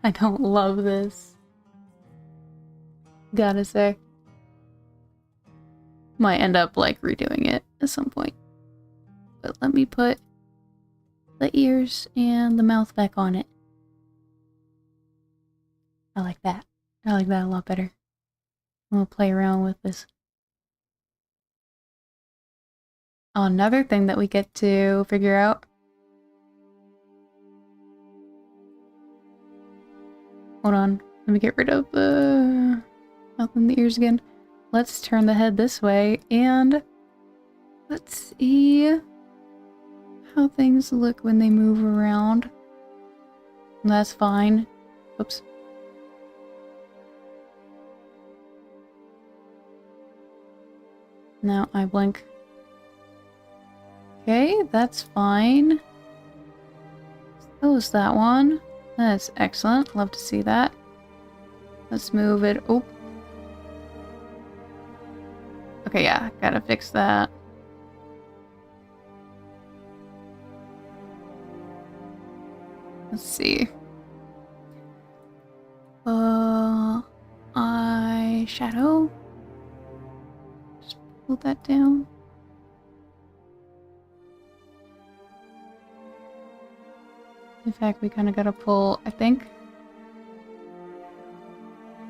I don't love this. Gotta say. Might end up, like, redoing it at some point. But let me put the ears and the mouth back on it. I like that. I like that a lot better. We'll play around with this. Another thing that we get to figure out. Hold on. Let me get rid of the mouth and the ears again. Let's turn the head this way and let's see how things look when they move around. That's fine. Oops. Now I blink. Okay, that's fine. Close that one. That's excellent. Love to see that. Let's move it. Oh. Okay, yeah, gotta fix that. Let's see. Eyeshadow. Just pull that down. In fact, we kind of gotta pull, I think.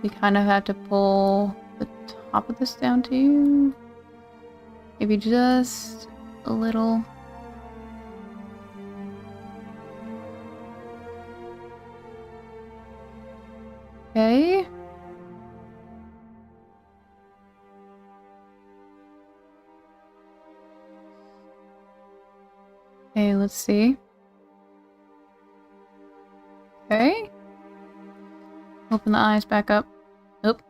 We kind of have to pull the top of this down too. Maybe just a little. Okay. Okay, let's see. Okay. Open the eyes back up. Oop.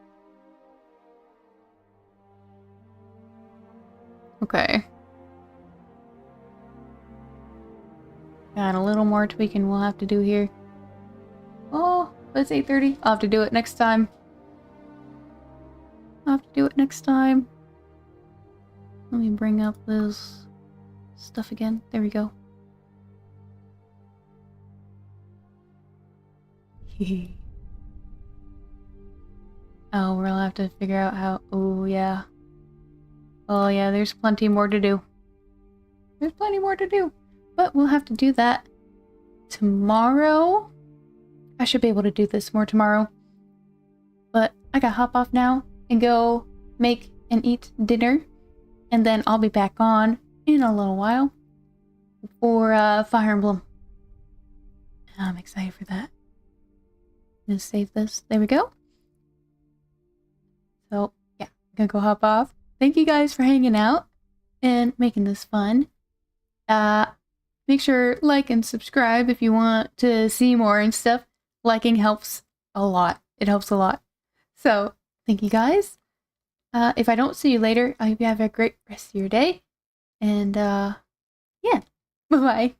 Okay. Got a little more tweaking we'll have to do here. Oh, but it's 8:30. I'll have to do it next time. I'll have to do it next time. Let me bring up this stuff again. There we go. Oh, we'll have to figure out how. Oh, yeah. Oh, yeah, there's plenty more to do. There's plenty more to do. But we'll have to do that tomorrow. I should be able to do this more tomorrow. But I gotta hop off now and go make and eat dinner. And then I'll be back on in a little while for Fire Emblem. I'm excited for that. I'm gonna save this. There we go. So, yeah, I'm gonna go hop off. Thank you guys for hanging out and making this fun. Make sure like and subscribe if you want to see more and stuff. Liking helps a lot. It helps a lot. So, thank you guys. If I don't see you later, I hope you have a great rest of your day. And, yeah. Bye-bye.